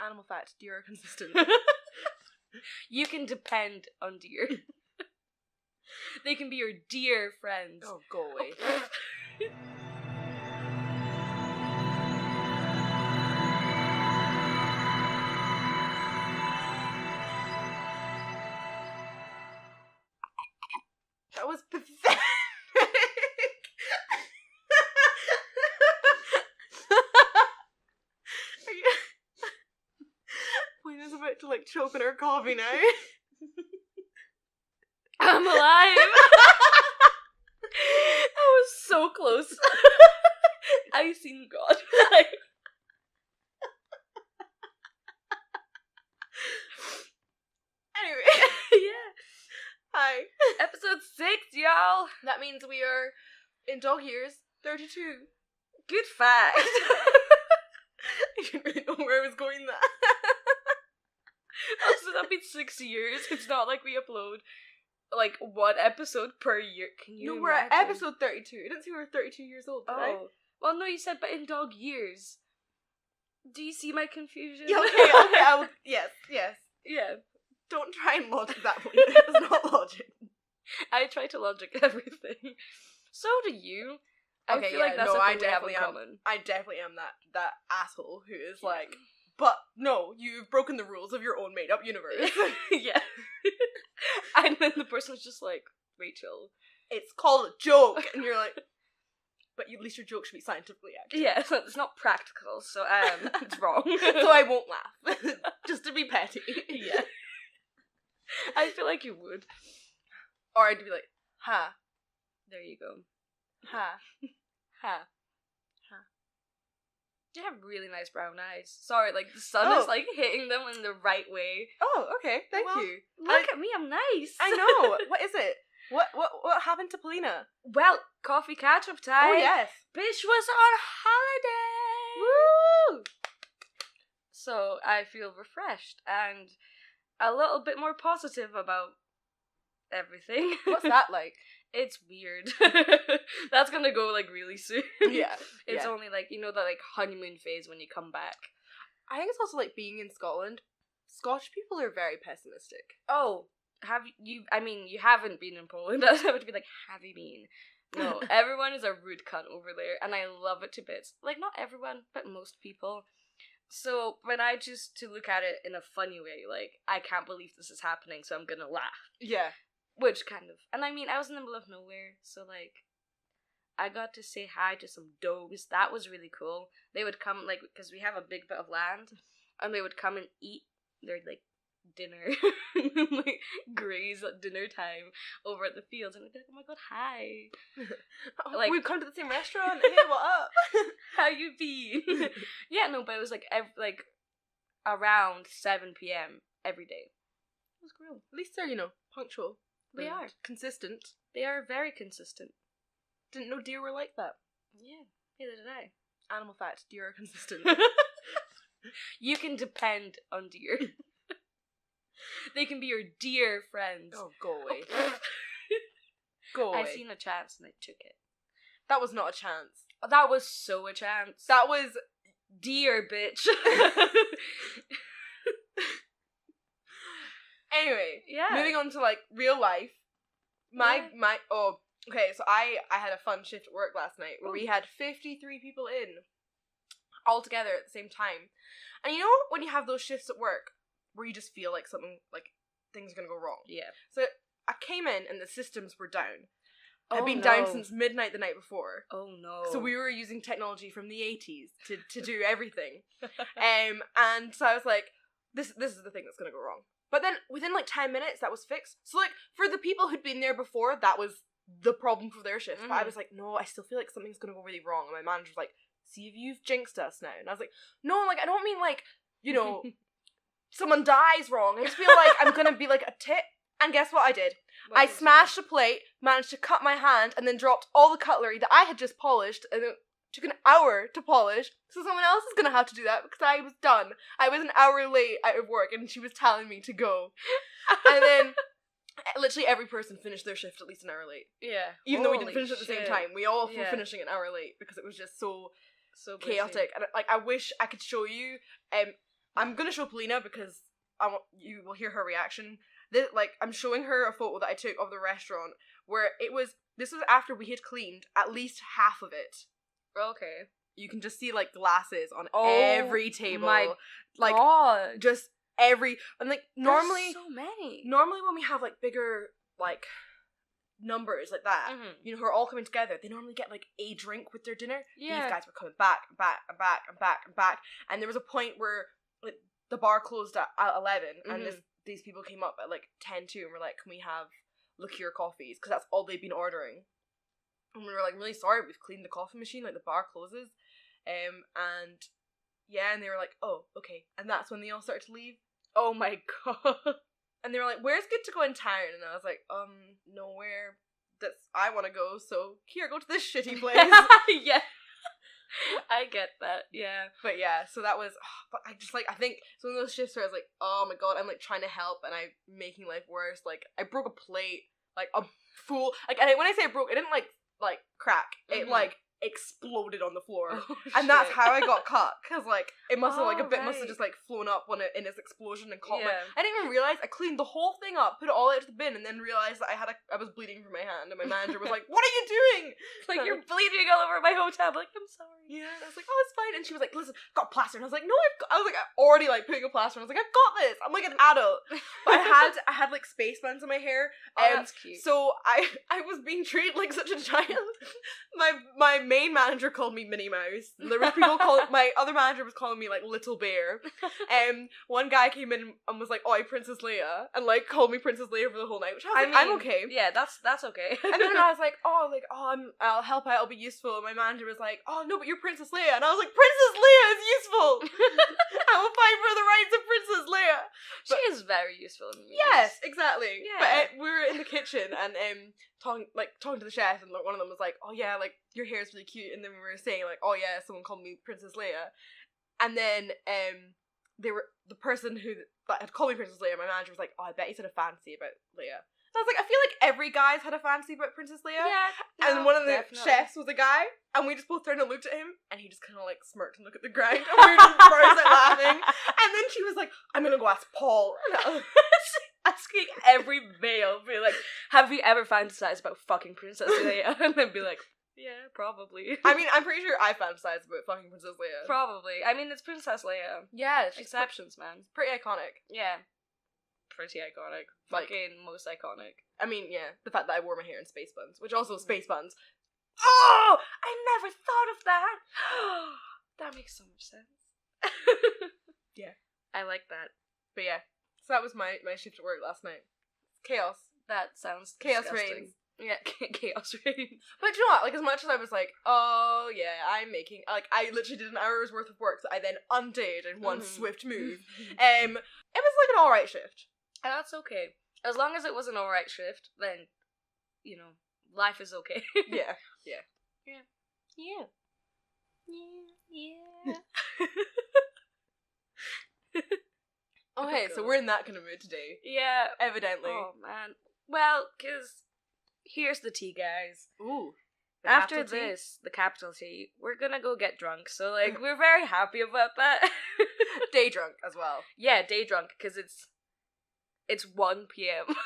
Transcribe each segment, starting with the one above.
Animal fact, deer are consistent. You can depend on deer. They can be your dear friends. Oh, go away. That was pathetic. Polina's about to choke on her coffee now. I'm alive. I was so close. I seen God. Anyway. Yeah. Hi. Episode 6, y'all. That means we are, in dog years, 32. Good fact. I didn't really know where I was going there. So that'd be 6 years. It's not like we upload one episode per year. Can you No, we're at imagine? episode 32. I didn't say we were 32 years old, did I? Oh. Well, no, you said, but in dog years. Do you see my confusion? Yeah, okay, yes. Yeah. Don't try and logic that, please. It's not logic. I try to logic everything. So do you. I feel like that's no, a thing we have in common. I definitely am that asshole who is like, but no, you've broken the rules of your own made-up universe. Yeah. And then the person's just like, Rachel, it's called a joke, and you're like, but at least your joke should be scientifically accurate. yeah, it's not practical, so it's wrong. So I won't laugh. Just to be petty. Yeah. I feel like you would. Or I'd be like, ha. There you go. Ha. Ha. You have really nice brown eyes. Sorry, the sun is hitting them in the right way. Oh, okay. Thank you. Look at me, I'm nice. I know. What is it? What happened to Polina? Well, coffee catch-up time. Oh, yes. Bitch was on holiday. Woo! So I feel refreshed and a little bit more positive about everything. What's that like? It's weird. That's gonna go really soon. Yeah. It's only that honeymoon phase when you come back. I think it's also being in Scotland. Scottish people are very pessimistic. Oh, have you? I mean, you haven't been in Poland. I would be like, have you been? No, everyone is a rude cunt over there, and I love it to bits. Not everyone, but most people. So when I choose to look at it in a funny way, I can't believe this is happening, so I'm gonna laugh. Yeah. Which kind of, and I mean, I was in the middle of nowhere, so I got to say hi to some dogs. That was really cool. They would come, because we have a big bit of land, and they would come and eat their, dinner, graze at dinner time over at the fields, and I'd be like, oh my god, hi. We've come to the same restaurant. Hey, what up? How you been? Yeah, no, but it was around 7 p.m. every day. It was cool. At least they're, punctual. They are. Consistent. They are very consistent. Didn't know deer were like that. Yeah, neither did I. Animal fact, deer are consistent. You can depend on deer. They can be your dear friends. Oh, go away. Go away. I seen a chance and I took it. That was not a chance. That was so a chance. That was... Dear bitch. Anyway, yeah. Moving on to real life. Okay, so I had a fun shift at work last night where we had 53 people in all together at the same time. And you know when you have those shifts at work where you just feel something things are gonna go wrong? Yeah. So I came in and the systems were down. Had Oh, been no. down since midnight the night before. Oh no. So we were using technology from the 80s to do everything. And so I was like, this is the thing that's gonna go wrong. But then within 10 minutes that was fixed. So for the people who'd been there before, that was the problem for their shift. But I was like, no, I still feel like something's gonna go really wrong. And my manager was like, see if you've jinxed us now. And I was like, no, I don't mean someone dies wrong. I just feel like I'm gonna be a tit. And guess what I did? I smashed a plate, managed to cut my hand, and then dropped all the cutlery that I had just polished, and it took an hour to polish, so someone else is gonna have to do that because I was done. I was an hour late out of work, and she was telling me to go. And then literally every person finished their shift at least an hour late. Yeah. Even though we didn't finish at the same time, we all were finishing an hour late because it was just so busy. chaotic. And I wish I could show you I'm gonna show Polina because you will hear her reaction. I'm showing her a photo that I took of the restaurant where this was after we had cleaned at least half of it. Okay. You can just see, like, glasses on every table. My like, God. just every... And, like, normally... There's so many. Normally when we have, like, bigger, like, numbers like that, you know, who are all coming together, they normally get, like, a drink with their dinner. Yeah. These guys were coming back and back and back and back and back. And there was a point where, like, the bar closed at 11, and these people came up at, like, 10:02 and were like, can we have liqueur coffees? Because that's all they've been ordering. And we were like, really sorry, we've cleaned the coffee machine, like, the bar closes. And yeah, and they were like, oh, okay. And that's when they all started to leave. Oh my God. And they were like, where's good to go in town? And I was like, nowhere that's I want to go, so here, go to this shitty place. Yeah. I get that, yeah. But yeah, so that was, but I just, like, I think it's one of those shifts where I was like, oh my God, I'm, like, trying to help, and I'm making life worse. Like, I broke a plate, like, a full, like, and when I say I broke, it didn't, like crack. It, like, exploded on the floor. And that's how I got cut, because, like, it must have, like, a bit must have just, like, flown up when in its explosion and caught I didn't even realize. I cleaned the whole thing up, put it all out to the bin, and then realized that I was bleeding from my hand, and my manager was like, what are you doing? Like, you're bleeding all over my hotel. I'm like, I'm sorry. Yeah, and I was like, oh, it's fine. And she was like, listen, I've got plaster. And I was like, no, I was like, I'm already, like, putting a plaster. And I was like, I've got this. I'm like an adult. But I had like, space buns in my hair. That's cute. So I was being treated like such a child. My main manager called me Minnie Mouse. There was people my other manager was calling me, like, Little Bear. One guy came in and was like, oh, I'm Princess Leia. And, like, called me Princess Leia for the whole night. Which I was like, I'm okay. Yeah, that's okay. And then I was like, I'll help out, I'll be useful. And my manager was like, oh, no, but you're Princess Leia. And I was like, Princess Leia is useful. I will fight for the rights of Princess Leia. She is very useful in the movies. Yes, exactly. Yeah. But we were in the kitchen and talking to the chef, and, like, one of them was like, oh yeah, like, your hair is really cute. And then we were saying, like, oh yeah, someone called me Princess Leia. And then the person that had called me Princess Leia, my manager was like, oh, I bet he's had a fancy about Leia. I was like, I feel like every guy's had a fancy about Princess Leia. Yeah. And one of the chefs was a guy, and we just both turned and looked at him, and he just kind of, like, smirked and looked at the ground, and we were just burst out laughing. And then she was like, I'm gonna go ask Paul. And I was asking every male, be like, have you ever fantasized about fucking Princess Leia? And then be like, yeah, probably. I mean, I'm pretty sure I fantasized about fucking Princess Leia. Probably. I mean, it's Princess Leia. Yeah. Exceptions, man. Pretty iconic. Yeah. Pretty iconic. Like, fucking most iconic. I mean, yeah, the fact that I wore my hair in space buns, which also space buns. Oh! I never thought of that! That makes so much sense. Yeah. I like that. But yeah, so that was my shift at work last night. Chaos. That sounds Chaos disgusting. reigns. Yeah, chaos reigns. But you know what, like, as much as I was like, oh yeah, I'm making, like, I literally did an hour's worth of work that I then undid in one swift move. It was like an alright shift. And that's okay. As long as it was an alright shift, then, you know, life is okay. Yeah. Okay, so we're in that kind of mood today. Yeah. Evidently. Oh, man. Well, because here's the tea, guys. Ooh. After this, the capital T, we're gonna go get drunk. So, like, we're very happy about that. Day drunk as well. Yeah, day drunk, because it's 1 p.m.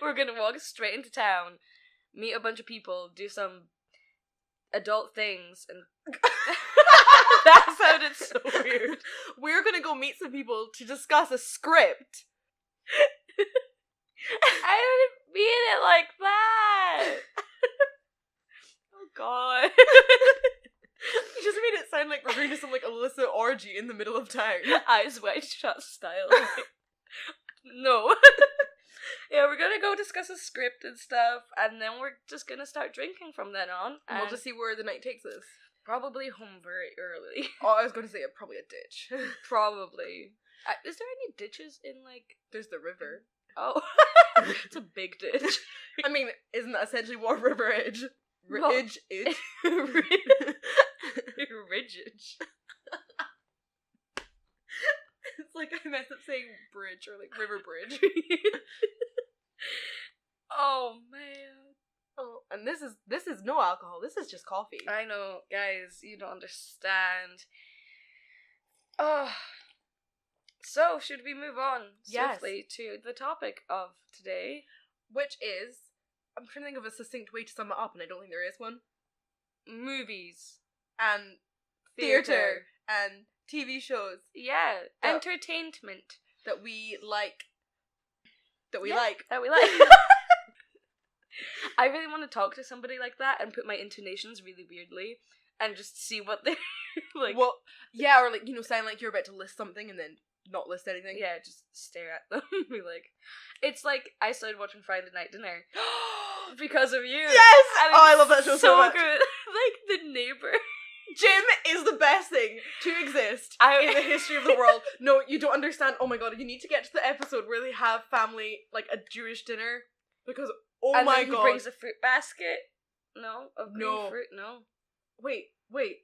We're gonna walk straight into town, meet a bunch of people, do some adult things, and that sounded so weird. We're gonna go meet some people to discuss a script. I didn't mean it like that. Oh God. You just made it sound like we're going to some, like, illicit orgy in the middle of town. Eyes wide shut style. No. Yeah, we're gonna go discuss a script and stuff, and then we're just gonna start drinking from then on. And we'll just see where the night takes us. Probably home very early. Oh, I was going to say probably a ditch. Probably. Is there any ditches in, like... There's the river. Oh. It's a big ditch. I mean, isn't that essentially what river is? Ridge is? Ridge. It's like I messed up saying bridge, or like river bridge. Oh man. Oh, and this is no alcohol. This is just coffee. I know, guys. You don't understand. Oh, So, should we move on Yes. swiftly to the topic of today? Which is, I'm trying to think of a succinct way to sum it up, and I don't think there is one. Movies. And theatre. And TV shows. Yeah. That- Entertainment. That we like. That we Yeah, like. That we like. I really want to talk to somebody like that and put my intonations really weirdly and just see what they're like. Well, yeah, or like, sound like you're about to list something and then not list anything. Yeah, just stare at them. Be like, it's like I started watching Friday Night Dinner because of you. Yes! And Oh, I it's love that show so much. good. Like the neighbor. Jim is the best thing to exist in the history of the world. No, you don't understand. Oh my god, you need to get to the episode where they have family, like a Jewish dinner. Because, and my then he god. brings a fruit basket. No? Of green No. fruit? No. Wait,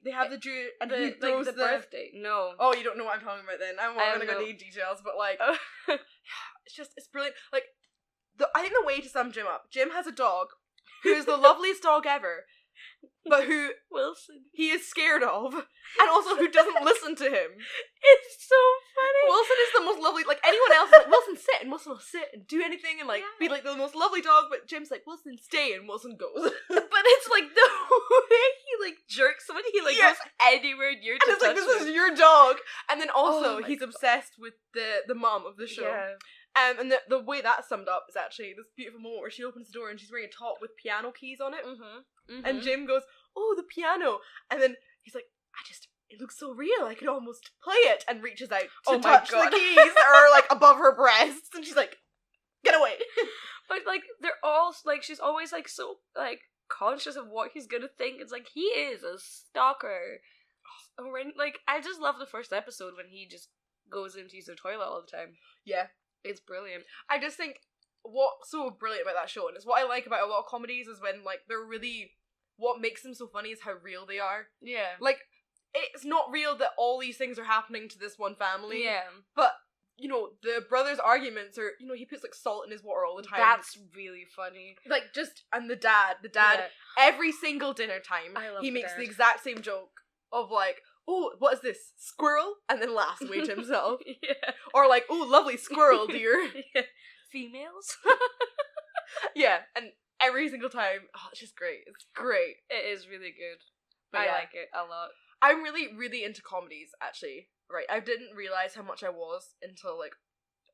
they have the Jew, and he The, throws like the birthday. No. Oh, you don't know what I'm talking about then. I'm not I gonna know. need details, but like, Oh. it's brilliant. Like, I think the way to sum Jim up, Jim has a dog who is the loveliest dog ever, but who Wilson. he is scared of, and also who doesn't listen to him. It's so funny. Wilson is the most lovely, like, anyone else is like, Wilson, sit, and Wilson will sit and do anything and, like, be, like, the most lovely dog, but Jim's like, Wilson, stay, and Wilson goes. But it's, like, the way he, like, jerks when he, like, Yeah. goes anywhere near to And it's like, touch this him. is your dog. And then also, Oh my he's God. obsessed with the mum of the show. Yeah. And the way that's summed up is actually this beautiful moment where she opens the door and she's wearing a top with piano keys on it. Mm-hmm. And Jim goes, oh, the piano. And then he's like, it looks so real, I could almost play it. And reaches out to Oh my touch God. the keys that are, like, above her breasts. And she's like, get away. But, like, they're all, like, she's always, like, so, like, conscious of what he's gonna think. It's like, he is a stalker. Oh, like, I just love the first episode when he just goes into use the toilet all the time. Yeah. It's brilliant. I just think what's so brilliant about that show, and it's what I like about a lot of comedies, is when, like, they're really, what makes them so funny is how real they are. Yeah. Like, it's not real that all these things are happening to this one family. Yeah. But, the brothers' arguments are, he puts, like, salt in his water all the time. That's really funny. like, and the dad, Yeah. every single dinner time, I love he the makes dad. the exact same joke of, like, oh, what is this? Squirrel? And then laughs away to himself. Yeah. Or, like, oh, lovely squirrel, dear. Yeah. Females? Yeah, and every single time, it's just great. It's great. It is really good. But I yeah. like it a lot. I'm really, really into comedies, actually. Right, I didn't realize how much I was until, like,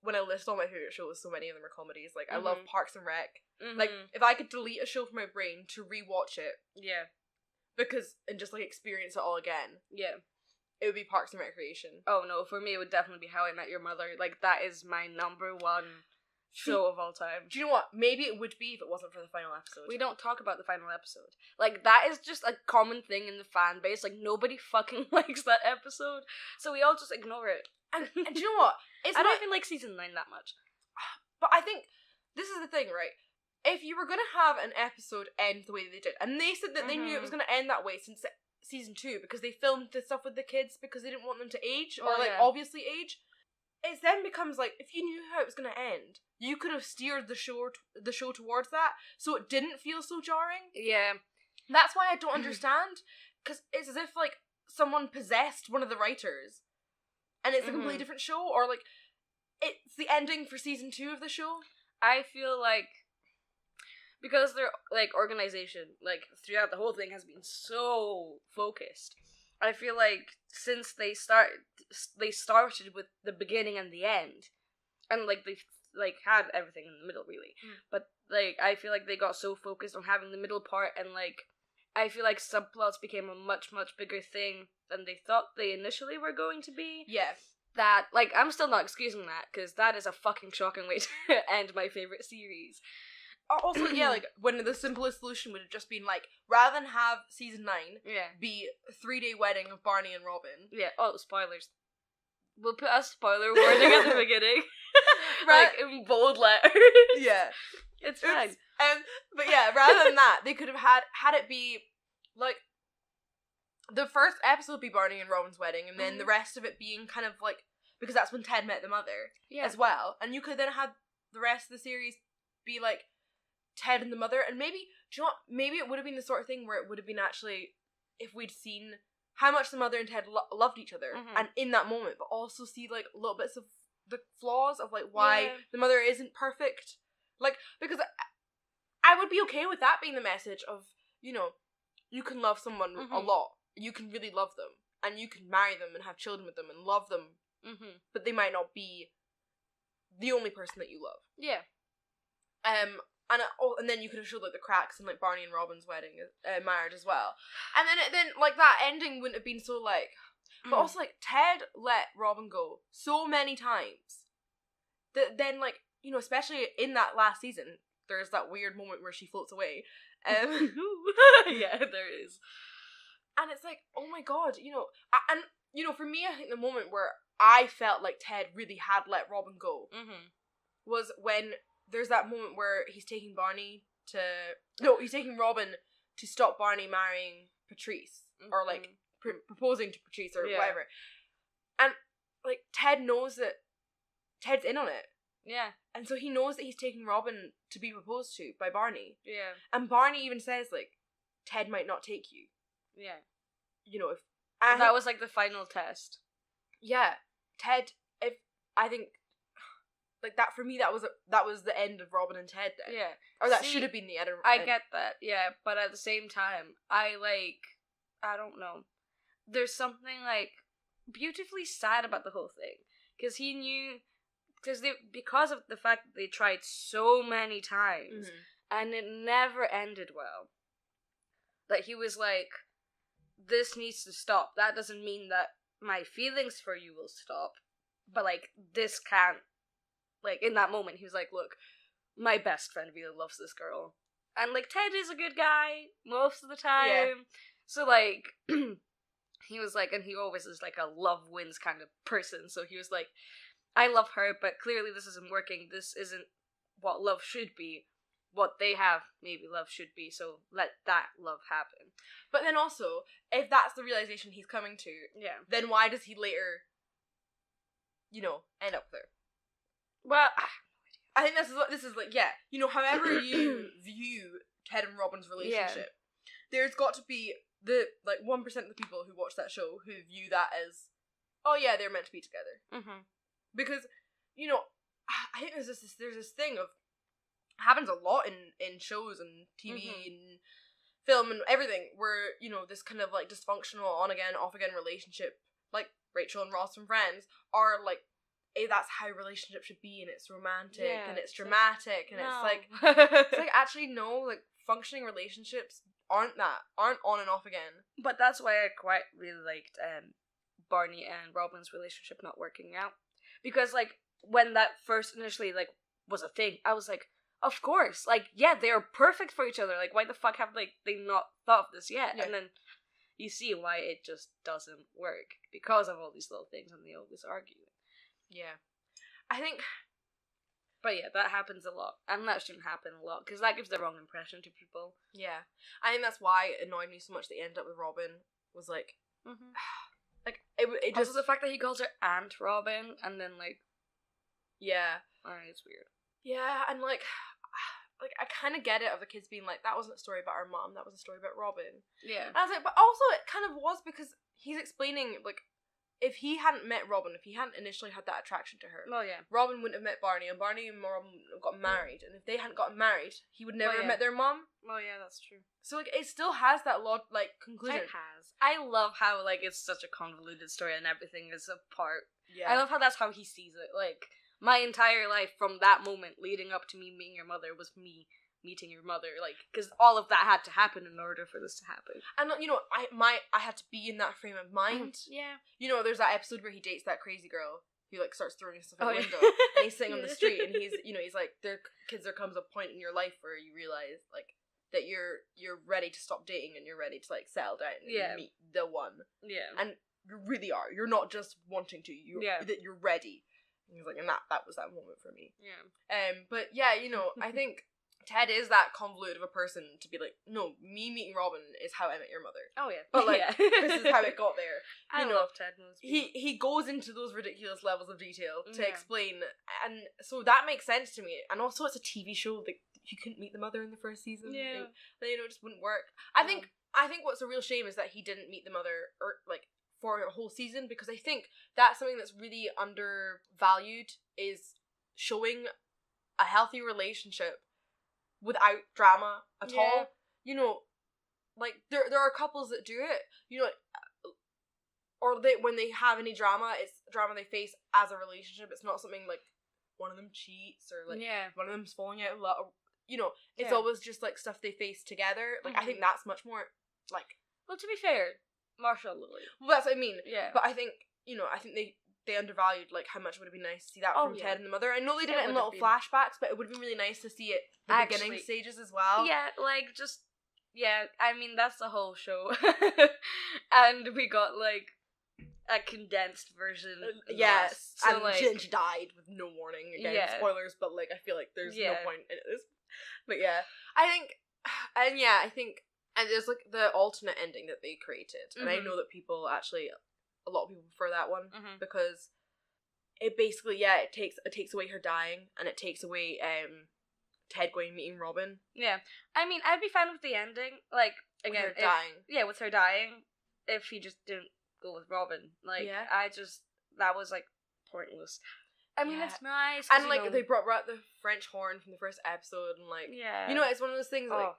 when I list all my favorite shows, so many of them are comedies. Like, I love Parks and Rec. Like, if I could delete a show from my brain to rewatch it, yeah. and just, like, experience it all again, Yeah. it would be Parks and Recreation. Oh no, for me it would definitely be How I Met Your Mother. Like, that is my number one show of all time. Do you know what? Maybe it would be if it wasn't for the final episode. We don't talk about the final episode. Like, that is just a common thing in the fan base. Like, nobody fucking likes that episode, so we all just ignore it. And do you know what? It's I not don't even like season 9 that much. But I think this is the thing, right? If you were gonna have an episode end the way they did, and they said that they knew it was gonna end that way since season 2 because they filmed the stuff with the kids because they didn't want them to age or obviously age. It then becomes like, if you knew how it was gonna end, you could have steered the show towards that, so it didn't feel so jarring. Yeah. That's why I don't understand, because it's as if like someone possessed one of the writers, and it's a completely different show, or like it's the ending for season 2 of the show. I feel like because their like organization, like throughout the whole thing, has been so focused. I feel like since they started with the beginning and the end, and like they like had everything in the middle really. But like I feel like they got so focused on having the middle part, and like I feel like subplots became a much bigger thing than they thought they initially were going to be. Yeah. That, like, I'm still not excusing that, because that is a fucking shocking way to end my favourite series. Also, yeah, like, when the simplest solution would have just been, like, rather than have season 9 be a 3-day wedding of Barney and Robin. Yeah, oh, spoilers. We'll put a spoiler warning at the beginning. Like, in bold letters. Yeah. It's fine. But yeah, rather than that, they could have had it be, like, the first episode be Barney and Robin's wedding, and then the rest of it being kind of like, because that's when Ted met the mother as well, and you could then have the rest of the series be like Ted and the mother, and maybe, do you know what, maybe it would have been the sort of thing where it would have been actually, if we'd seen how much the mother and Ted loved each other, and in that moment, but also see like little bits of the flaws of like why Yeah. the mother isn't perfect. Like, because I would be okay with that being the message of, you know, you can love someone a lot. You can really love them. And you can marry them and have children with them and love them. But they might not be the only person that you love. Yeah. And then you could have showed like the cracks in like Barney and Robin's wedding, marriage as well. And then like that ending wouldn't have been so like. But also like Ted let Robin go so many times that then like, you know, especially in that last season, there's that weird moment where she floats away. Yeah, there is. And it's like, oh my god, you know, and you know, for me, I think the moment where I felt like Ted really had let Robin go was when there's that moment where he's taking Robin to stop Barney marrying Patrice, or like proposing to Patrice or whatever. And like Ted knows that Ted's in on it. Yeah. And so he knows that he's taking Robin to be proposed to by Barney. Yeah. And Barney even says like, Ted might not take you. Yeah. You know, if that was like the final test. Yeah. Ted, I think like that for me, that was the end of Robin and Ted then. Yeah. Or that should have been the end of I get that, yeah, but at the same time, I don't know. There's something like beautifully sad about the whole thing. Because he knew because of the fact that they tried so many times and it never ended well. That he was like, this needs to stop. That doesn't mean that my feelings for you will stop, but like this can't. Like in that moment, he was like, look, my best friend really loves this girl, and like Ted is a good guy most of the time. Yeah. So like he was like, and he always is like a love wins kind of person. So he was like, I love her, but clearly this isn't working. This isn't what love should be. What they have, maybe love should be, so let that love happen. But then also, if that's the realization he's coming to, then why does he later, you know, end up there? Well, I think this is like, yeah, you know, however you view Ted and Robin's relationship, there's got to be the, like, 1% of the people who watch that show who view that as, oh yeah, they're meant to be together. Because, you know, I think there's this thing of, happens a lot in shows and TV and film and everything, where, you know, this kind of like dysfunctional on again off again relationship, like Rachel and Ross from Friends, are like, that's how relationships should be, and it's romantic and it's dramatic and it's like actually no, like functioning relationships aren't on and off again. But that's why I quite really liked Barney and Robin's relationship not working out, because like when that first initially like was a thing, I was like, of course, like, yeah, they're perfect for each other. Like, why the fuck have, like, they not thought of this yet? Yeah. And then you see why it just doesn't work. Because of all these little things, and they always argue. Yeah. I think... But yeah, that happens a lot. And that shouldn't happen a lot, because that gives the wrong impression to people. Yeah. I think that's why it annoyed me so much they ended up with Robin, was like... like, it just... Also the fact that he calls her Aunt Robin, and then, like... Yeah. Alright, it's weird. Yeah, and like I kind of get it of the kids being like, that wasn't a story about our mom, that was a story about Robin. Yeah. And I was like, but also it kind of was, because he's explaining, like, if he hadn't met Robin, if he hadn't initially had that attraction to her, Robin wouldn't have met Barney, and Barney and Robin got married, and if they hadn't gotten married, he would never have met their mom. Oh yeah, that's true. So like, it still has that conclusion. It has. I love how like it's such a convoluted story and everything is a part. Yeah. I love how that's how he sees it. Like, my entire life from that moment leading up to me meeting your mother was me meeting your mother, like, because all of that had to happen in order for this to happen. And you know, I had to be in that frame of mind. Yeah. You know, there's that episode where he dates that crazy girl who like starts throwing stuff out the window, and he's sitting on the street, and he's, you know, he's like, there comes a point in your life where you realize like that you're ready to stop dating and you're ready to like settle down and meet the one. Yeah. And you really are. You're not just wanting to. That you're ready. And he's like, and that was that moment for me. Yeah. But yeah, you know, I think Ted is that convoluted of a person to be like, no, me meeting Robin is how I met your mother. Oh yeah. But like, this is how it got there. I love Ted Mosby. He goes into those ridiculous levels of detail to explain, and so that makes sense to me. And also, it's a TV show. Like, you couldn't meet the mother in the first season. They, you know, it just wouldn't work. I think what's a real shame is that he didn't meet the mother, or like, for a whole season, because I think that's something that's really undervalued, is showing a healthy relationship without drama at all. You know, like there are couples that do it, you know, or when they have any drama, it's drama they face as a relationship. It's not something like one of them cheats or like one of them's falling out of love. You know, it's always just like stuff they face together. Like I think that's much more like. Well, to be fair, Marshall and Lily. Well, that's what I mean. Yeah. But I think, you know, I think they undervalued like how much it would have been nice to see that from Ted and the mother. I know they did it in little flashbacks, but it would have been really nice to see it the beginning stages as well. Yeah, like just I mean that's the whole show, and we got like a condensed version. Yes, so, and like, she died with no warning. Again, spoilers, but like I feel like there's no point in this. But I think, and there's like the alternate ending that they created, and I know that people actually, a lot of people prefer that one because it basically it takes away her dying, and it takes away Ted going and meeting Robin. Yeah, I mean I'd be fine with the ending, like again with her dying. Yeah, with her dying, if he just didn't go with Robin. Like that was like pointless. I mean it's nice, and like they brought out the French horn from the first episode, and like you know, it's one of those things like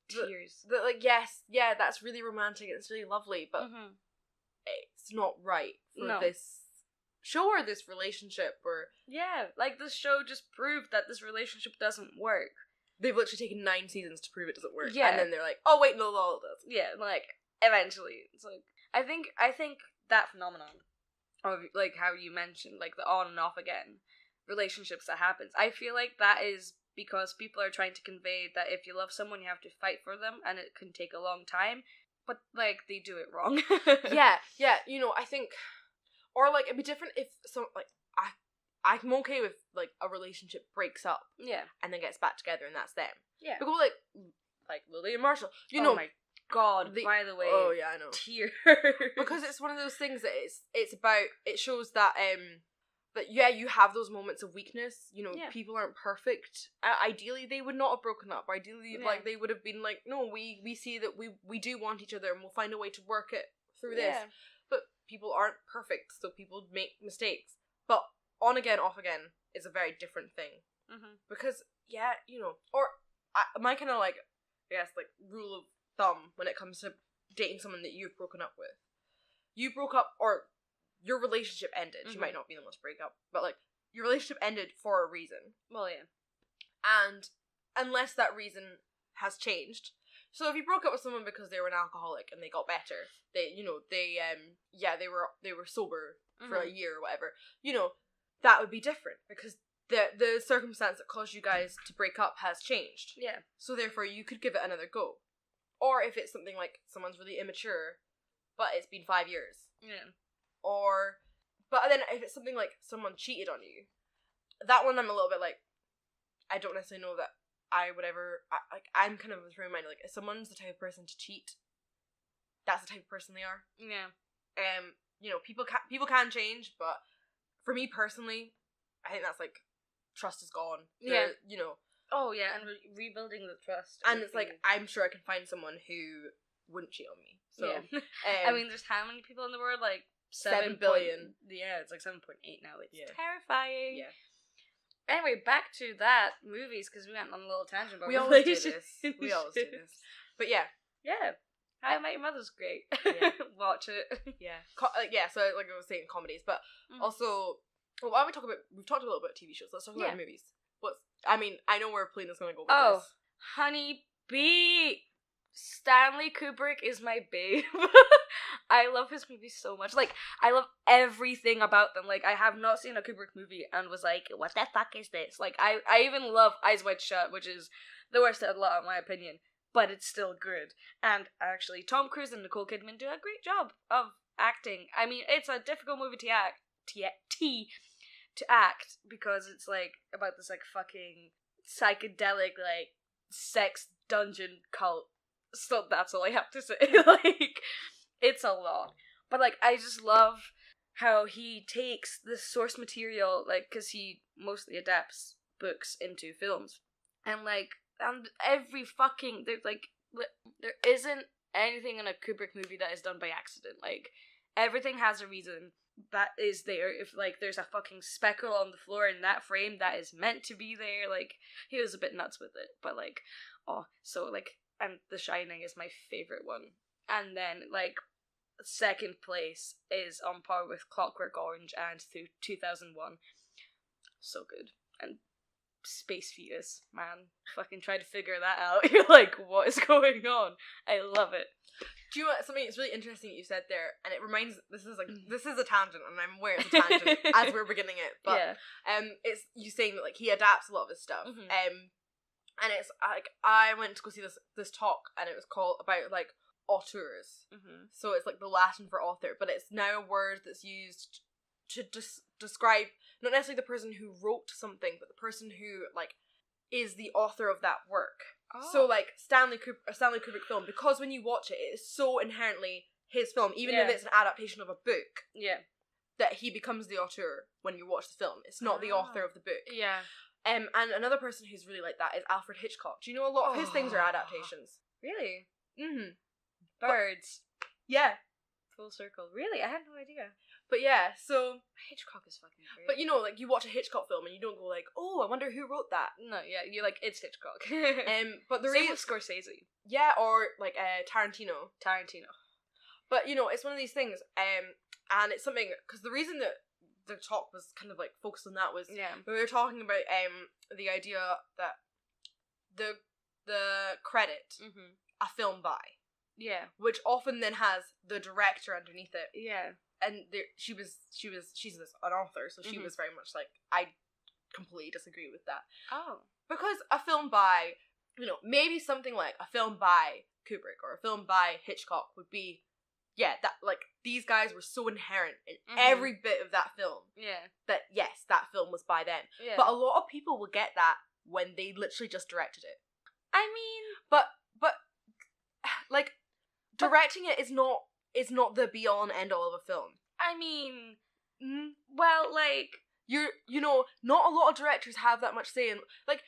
tears. That like that's really romantic and it's really lovely, but it's not right for this show or this relationship, or like this show just proved that this relationship doesn't work. They've literally taken 9 seasons to prove it doesn't work, and then they're like, oh wait, no, it does. Yeah, like eventually, it's like I think that phenomenon of like how you mentioned like the on and off again relationships that happens, I feel like that is because people are trying to convey that if you love someone you have to fight for them, and it can take a long time, but like they do it wrong. You know, I think, or like it'd be different if some like I'm okay with like a relationship breaks up and then gets back together and that's them, because like Lily and Marshall, you know, my God, by the way, I know, tears. Because it's one of those things that it's about, it shows that you have those moments of weakness, you know, people aren't perfect. Ideally they would not have broken up. Ideally like they would have been like, no, we see that we do want each other and we'll find a way to work it through this. But people aren't perfect, so people make mistakes. But on again, off again is a very different thing. Because you know, or my kind of like, I guess like rule of thumb when it comes to dating someone that you've broken up with. You broke up, or your relationship ended. You might not be the most break up, but like your relationship ended for a reason. Well, yeah. And unless that reason has changed. So if you broke up with someone because they were an alcoholic and they got better, they were sober for a year or whatever, you know, that would be different because the circumstance that caused you guys to break up has changed. Yeah. So therefore you could give it another go. Or if it's something like someone's really immature, but it's been 5 years. Yeah. But then if it's something like someone cheated on you, that one I'm a little bit like, I don't necessarily know that I would ever, I'm kind of reminded, like, if someone's the type of person to cheat, that's the type of person they are. Yeah. You know, people can change, but for me personally, I think that's like, trust is gone. You know. Oh yeah, and rebuilding the trust. And it's like, I'm sure I can find someone who wouldn't cheat on me. So, I mean, there's how many people in the world? Like 7 billion. It's like 7.8 now. It's terrifying. Yeah. Anyway, back to that movies, because we went on a little tangent about we always do this. But yeah. How I Met Your Mother's great. Watch it. Yeah. So like I was saying, comedies, but also, well, why don't we talk about? We've talked a little bit about TV shows. Let's talk about movies. I mean, I know where Polina's gonna go with this. Honey Bee! Stanley Kubrick is my babe. I love his movies so much. Like, I love everything about them. Like, I have not seen a Kubrick movie and was like, what the fuck is this? Like, I even love Eyes Wide Shut, which is the worst of a lot, in my opinion. But it's still good. And actually, Tom Cruise and Nicole Kidman do a great job of acting. I mean, it's a difficult movie to act. Because it's like about this like fucking psychedelic like sex dungeon cult. So that's all I have to say. Like, it's a lot, but like I just love how he takes the source material, like, because he mostly adapts books into films, and like, and every fucking there isn't anything in a Kubrick movie that is done by accident. Like, everything has a reason that is there. If, like, there's a fucking speckle on the floor in that frame that is meant to be there, like, he was a bit nuts with it, but, like, so, like, and The Shining is my favorite one. And then, like, second place is on par with Clockwork Orange and 2001. So good. And Space Fetus, man. Fucking try to figure that out. You're like, what is going on? I love it. Do you know what, something that's really interesting that you said there, and it reminds, this is a tangent, and I'm aware it's a tangent as we're beginning it, but yeah. It's you saying that, like, he adapts a lot of his stuff, and it's, like, I went to go see this talk, and it was called, about, like, auteurs, so it's, like, the Latin for author, but it's now a word that's used to describe, not necessarily the person who wrote something, but the person who, like, is the author of that work. Oh. So, like, Stanley Kubrick film, because when you watch it, it is so inherently his film, even if it's an adaptation of a book, that he becomes the auteur when you watch the film. It's not the author of the book. Yeah. And another person who's really like that is Alfred Hitchcock. Do you know a lot of his things are adaptations? Really? Mm-hmm. Birds. Yeah. Full circle. Really? I had no idea. But yeah, so Hitchcock is fucking great. But you know, like, you watch a Hitchcock film and you don't go like, oh, I wonder who wrote that. No, yeah, you're like, it's Hitchcock. But the same with Scorsese. Yeah, or like Tarantino. But you know, it's one of these things, and it's something, because the reason that the talk was kind of like focused on that was we were talking about the idea that the credit a film by. Yeah. Which often then has the director underneath it. Yeah. And she's an author, so she was very much like, I completely disagree with that. Oh. Because a film by, you know, maybe something like a film by Kubrick or a film by Hitchcock would be, that, like, these guys were so inherent in every bit of that film. Yeah. That, yes, that film was by them. Yeah. But a lot of people will get that when they literally just directed it. I mean... But like, directing it is not the be-all and end-all of a film. I mean, well, like... You know, not a lot of directors have that much say in, like,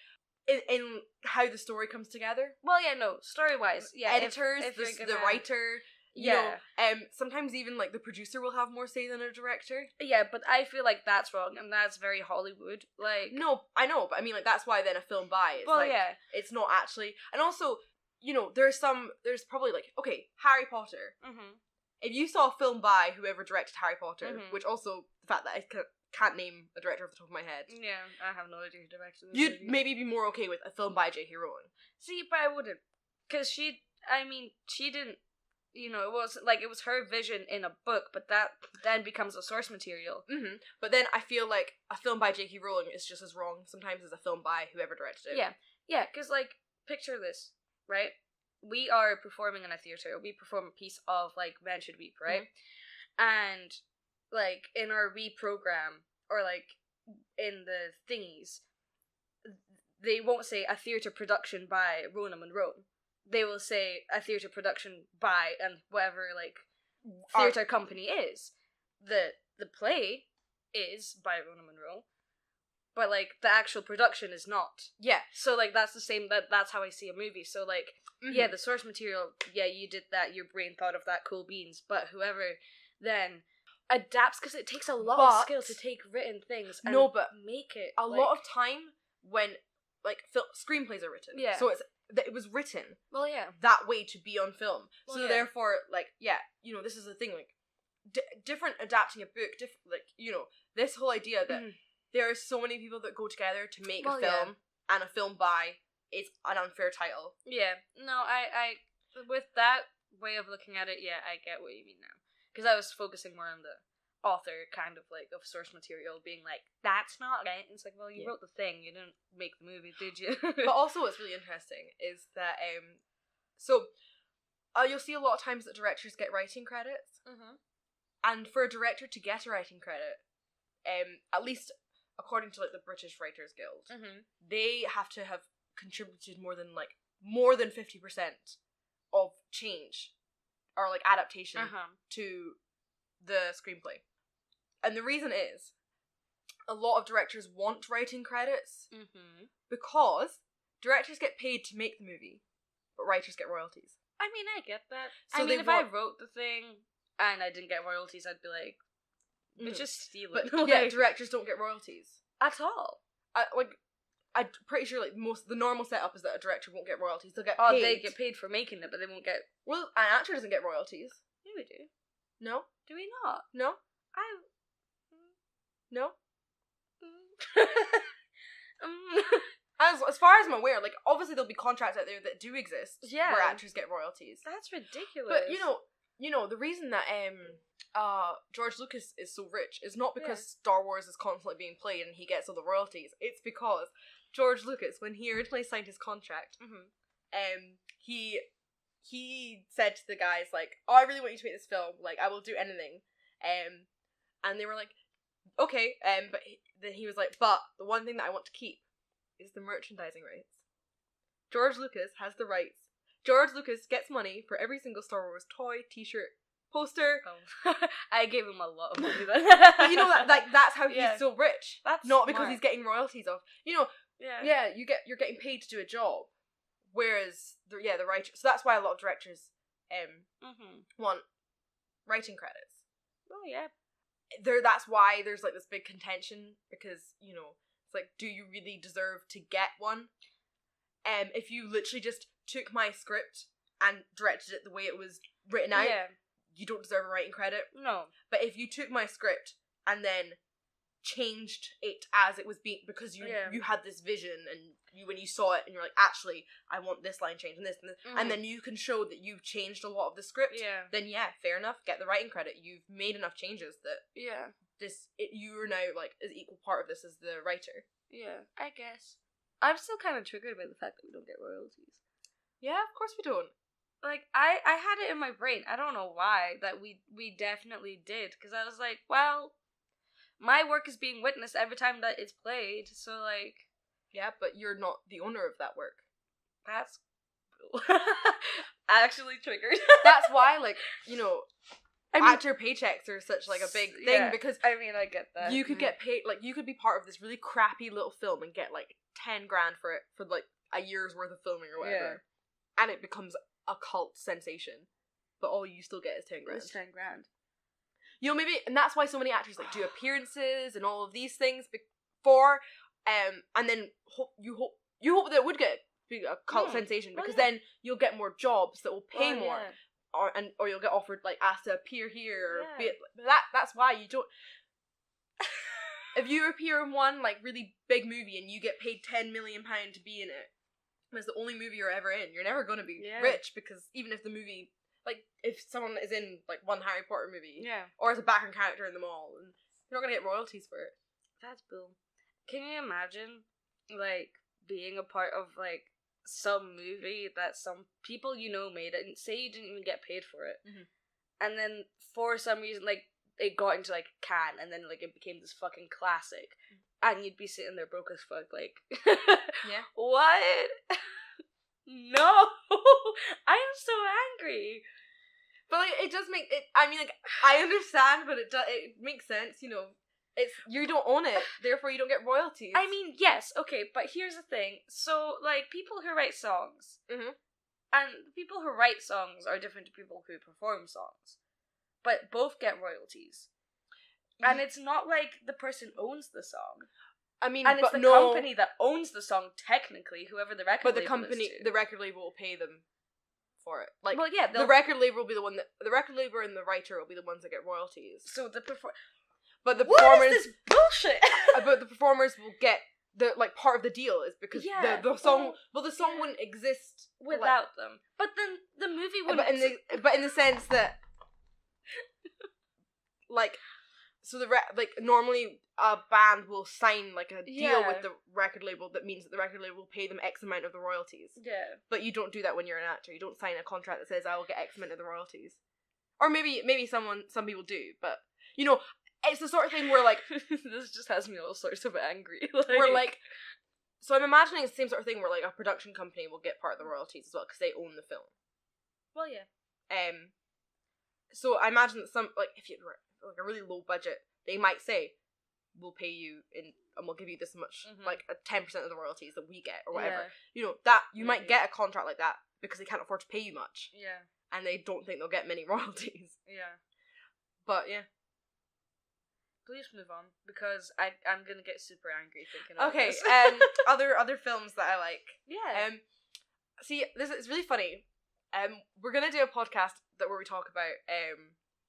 in how the story comes together. Well, yeah, no, story-wise, yeah. Editors, if the writer, you know, sometimes even, like, the producer will have more say than a director. Yeah, but I feel like that's wrong, and that's very Hollywood, like... No, I know, but I mean, like, that's why then a film by, it's like, it's not actually... And also... You know, there's probably, like, okay, Harry Potter. If you saw a film by whoever directed Harry Potter, which also, the fact that I can't name a director off the top of my head. Yeah, I have no idea who directed this You'd maybe be more okay with a film by J.K. Rowling. See, but I wouldn't. Because she didn't, you know, it was her vision in a book, but that then becomes a source material. But then I feel like a film by J.K. Rowling is just as wrong sometimes as a film by whoever directed it. Yeah, because, like, picture this. Right? We are performing in a theater. We perform a piece of, like, Men Should Weep, right? And, like, in our Weep program, or, like, in the thingies, they won't say a theater production by Rona Munro. They will say a theater production by, and whatever, like, theater company is. The play is by Rona Munro. But, like, the actual production is not. Yeah. So, like, that's the same, that's how I see a movie. So, like, yeah, the source material, yeah, you did that, your brain thought of that, cool beans. But whoever then adapts, because it takes a lot of skill to take written things and make it. A lot of time when, like, screenplays are written. Yeah. So it was written. Well, yeah. That way to be on film. Well, so therefore, like, you know, this is the thing, like, different adapting a book, like, you know, this whole idea that... There are so many people that go together to make a film, and a film by is an unfair title. Yeah. No, I with that way of looking at it, I get what you mean now. Because I was focusing more on the author, kind of, like, of source material, being like, that's not right. And it's like, well, you wrote the thing, you didn't make the movie, did you? But also what's really interesting is that, you'll see a lot of times that directors get writing credits. And for a director to get a writing credit, at least... according to, like, the British Writers Guild, they have to have contributed more than 50% of change or, like, adaptation to the screenplay. And the reason is, a lot of directors want writing credits because directors get paid to make the movie, but writers get royalties. I mean, I get that. So I mean, if I wrote the thing, and I didn't get royalties, I'd be like, it's just stealing. But yeah, directors don't get royalties at all. I'm pretty sure like the normal setup is that a director won't get royalties. They'll get paid. Oh, they get paid for making it, but they won't get. Well, an actor doesn't get royalties. Yeah, we do. No. Do we not? No. No. As far as I'm aware, like obviously there'll be contracts out there that do exist where actors get royalties. That's ridiculous. But you know the reason that George Lucas is so rich is not because Star Wars is constantly being played and he gets all the royalties. It's because George Lucas, when he originally signed his contract, he said to the guys like, "Oh, I really want you to make this film. Like, I will do anything." And they were like, "Okay." But then he was like, "But the one thing that I want to keep is the merchandising rights. George Lucas has the rights. George Lucas gets money for every single Star Wars toy, T-shirt, poster." Oh. I gave him a lot of money then. But you know that's how he's so rich. That's not smart. because he's getting royalties off. You're getting paid to do a job, whereas the writer. So that's why a lot of directors want writing credits. Oh yeah. That's why there's like this big contention because it's like, do you really deserve to get one? If you literally just took my script and directed it the way it was written out, you don't deserve a writing credit. No. But if you took my script and then changed it as it was being, because you had this vision and when you saw it and you're like, actually, I want this line changed and this, and then you can show that you've changed a lot of the script, then fair enough, get the writing credit. You've made enough changes that you are now like as equal part of this as the writer. Yeah, I guess. I'm still kind of triggered by the fact that we don't get royalties. Yeah, of course we don't. Like, I had it in my brain, I don't know why, that we definitely did, because I was like, well, my work is being witnessed every time that it's played, so like... Yeah, but you're not the owner of that work. That's... actually triggered. That's why, like, actor paychecks are such like a big thing because I mean, I get that. You could get paid, like, you could be part of this really crappy little film and get like 10 grand for it for like a year's worth of filming or whatever, and it becomes a cult sensation, but all you still get is 10 grand. It's 10 grand. Maybe, and that's why so many actors like do appearances and all of these things before, and then you hope that it would be a cult sensation because then you'll get more jobs that will pay more. Or you'll get offered like asked to appear here or that's why you don't. If you appear in one like really big movie and you get paid £10 million to be in it, and it's the only movie you're ever in, you're never gonna be rich, because even if the movie, like if someone is in like one Harry Potter movie or as a background character in them all, and you're not gonna get royalties for it. That's cool. Can you imagine like being a part of like some movie that some people made it, and say you didn't even get paid for it, and then for some reason like it got into like Cannes, and then like it became this fucking classic, and you'd be sitting there broke as fuck like what? No. I am so angry. But like it does make it, I mean, like I understand, but it makes sense, It's, you don't own it, therefore you don't get royalties. I mean, yes, okay, but here's the thing. So, like, people who write songs, and people who write songs are different to people who perform songs, but both get royalties. And it's not like the person owns the song. I mean, and it's the company that owns the song, technically, whoever the record label is to. The record label will pay them for it. Like, well, yeah, the record label will be the one that, the record label and the writer will be the ones that get royalties. So the But the performers, what is this bullshit? But the performers will get the like part of the deal is because the song. Well, the song wouldn't exist without them. But then the movie wouldn't. But in the sense that, like, so normally a band will sign like a deal with the record label that means that the record label will pay them X amount of the royalties. Yeah. But you don't do that when you're an actor. You don't sign a contract that says I will get X amount of the royalties. Or maybe some people do, but it's the sort of thing where, like... this just has me all sorts of angry. We're like... So I'm imagining it's the same sort of thing where, like, a production company will get part of the royalties as well, because they own the film. Well, yeah. So I imagine that if you were, like, a really low budget, they might say, we'll pay you and we'll give you this much, like, 10% of the royalties that we get, or whatever. Yeah. That, you might get a contract like that, because they can't afford to pay you much. Yeah. And they don't think they'll get many royalties. Yeah. But yeah. Please move on, because I'm gonna get super angry thinking about Okay, this. other films that I like. Yeah. See, this is really funny. We're gonna do a podcast where we talk about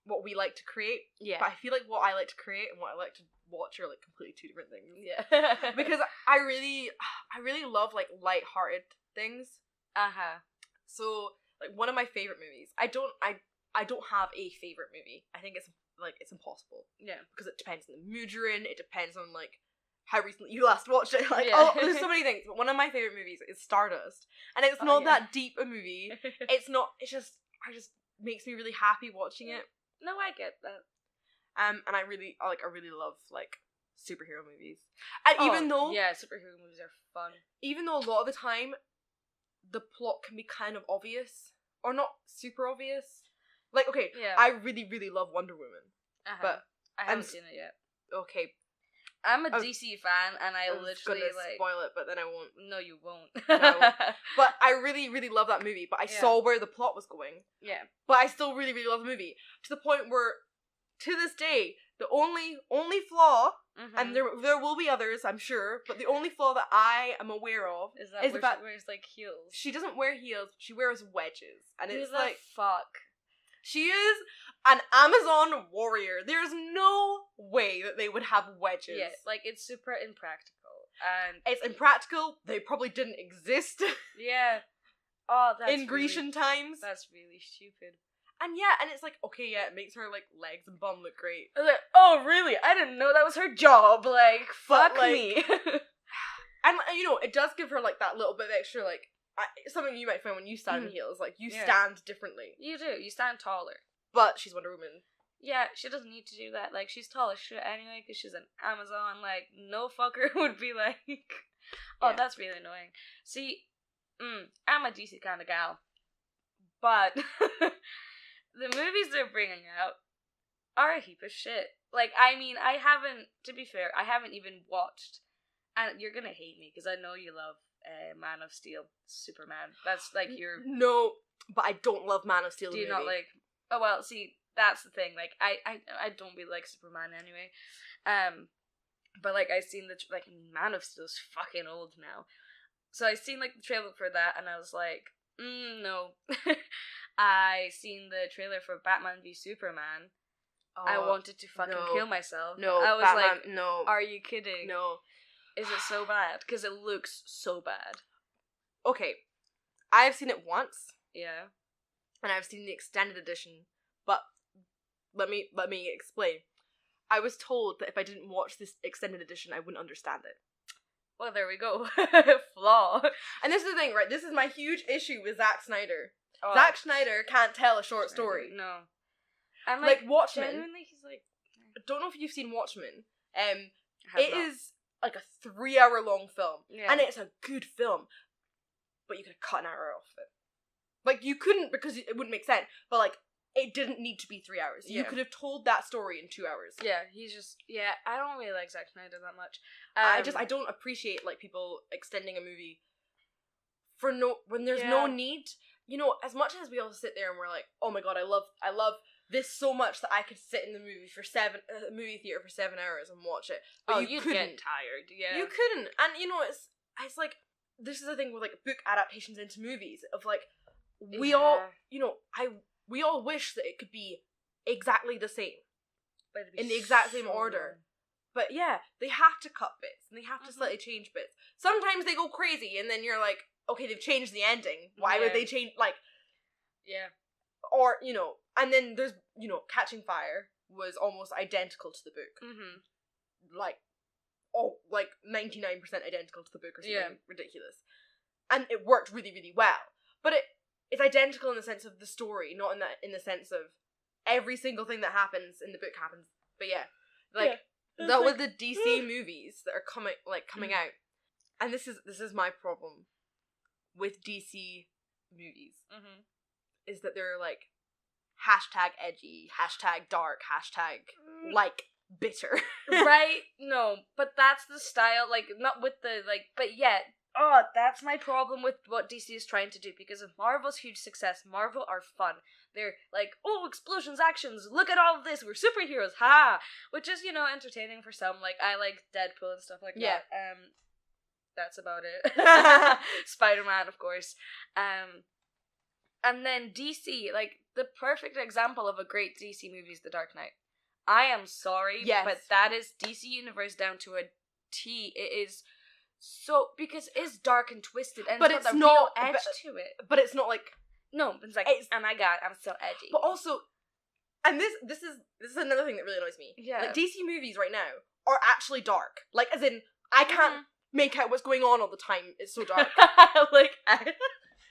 what we like to create. Yeah. But I feel like what I like to create and what I like to watch are like completely two different things. Yeah. Because I really love like light-hearted things. So like one of my favorite movies. I don't have a favorite movie. I think it's impossible. Yeah. Because it depends on the mood you're in. It depends on like how recently you last watched it. Like, Yeah. there's so many things. But one of my favorite movies is Stardust, and it's not that deep a movie. It's not. It just makes me really happy watching it. No, I get that. And I really love like superhero movies. And even though superhero movies are fun. Even though a lot of the time the plot can be kind of obvious or not super obvious. Like, okay, I really, really love Wonder Woman. But I haven't seen it yet. Okay. I'm a DC fan, and I literally gonna like spoil it, but then I won't. No, you won't. No, I won't. But I really, really love that movie. But I saw where the plot was going. Yeah. But I still really, really love the movie to the point where, to this day, the only flaw, and there will be others, I'm sure, but the only flaw that I am aware of is that she wears like heels. She doesn't wear heels. She wears wedges, and Who it's the like fuck. She is an Amazon warrior. There's no way that they would have wedges. Yeah, like, it's super impractical. And it's impractical. They probably didn't exist. Yeah. Oh, that's in Grecian times. That's really stupid. And yeah, and it's like, okay, yeah, it makes her, like, legs and bum look great. Like, oh, really? I didn't know that was her job. Like, fuck me. And, you know, it does give her, like, that little bit of extra, like, something you might find when you stand in heels. Like, you stand differently. You do. You stand taller. But she's Wonder Woman. Yeah, she doesn't need to do that. Like, she's tall as shit anyway, because she's an Amazon. Like, no fucker would be like, oh, that's really annoying. See, I'm a DC kind of gal. But the movies they're bringing out are a heap of shit. Like, I mean, to be fair, I haven't even watched, and you're gonna hate me, because I know you love Man of Steel, Superman. That's, like, your... No, but I don't love Man of Steel. Do you not like... Oh, well, see, that's the thing. Like, I don't really like Superman anyway. But, like, I seen Man of Steel's fucking old now. So I seen, like, the trailer for that, and I was like, no. I seen the trailer for Batman v Superman. I wanted to fucking kill myself. No, I was Batman, like, no. Are you kidding? No. Is it so bad? Because it looks so bad. Okay. I've seen it once. Yeah. And I've seen the extended edition, but let me explain. I was told that if I didn't watch this extended edition, I wouldn't understand it. Well, there we go. Flaw. And this is the thing, right? This is my huge issue with Zack Snyder. Oh. Zack Snyder can't tell a short story. No. And like Watchmen. Genuinely, he's like... I don't know if you've seen Watchmen. It is like a 3-hour-long film. Yeah. And it's a good film. But you could cut an hour off it. Like, you couldn't because it wouldn't make sense. But, like, it didn't need to be 3 hours. You could have told that story in 2 hours. Yeah, he's just... Yeah, I don't really like Zack Snyder that much. I don't appreciate, like, people extending a movie when there's no need. You know, as much as we all sit there and we're like, oh my god, I love this so much that I could sit in the movie theater for 7 hours and watch it. But you couldn't. Get tired, yeah. You couldn't. And, you know, it's like, this is the thing with, like, book adaptations into movies, of, like, we all wish that it could be exactly the same. In the exact same order. But yeah, they have to cut bits, and they have to slightly change bits. Sometimes they go crazy, and then you're like, okay, they've changed the ending. Why would they change, like... Yeah. Or, you know, and then there's, you know, Catching Fire was almost identical to the book. Mm-hmm. Like 99% identical to the book or something ridiculous. And it worked really, really well. But it's identical in the sense of the story, not in the sense of every single thing that happens in the book happens. But yeah, like that with the DC movies that are coming out, and this is my problem with DC movies, is that they're like #edgy, #dark, like bitter. Right? No, but that's the style. Like, not with the like, but yeah, Oh, that's my problem with what DC is trying to do, because of Marvel's huge success, Marvel are fun. They're like, oh, explosions, actions, look at all of this, we're superheroes, ha! Which is, entertaining for some. Like, I like Deadpool and stuff like that. That's about it. Spider-Man, of course. And then DC, like, the perfect example of a great DC movie is The Dark Knight. I am sorry, but that is DC Universe down to a T. It is so, because it's dark and twisted, and but it's not real edge to it. But it's not like, no, it's like, oh my god, I'm so edgy. But also, and this is another thing that really annoys me. Yeah. Like, DC movies right now are actually dark. Like, as in, I can't make out what's going on all the time. It's so dark.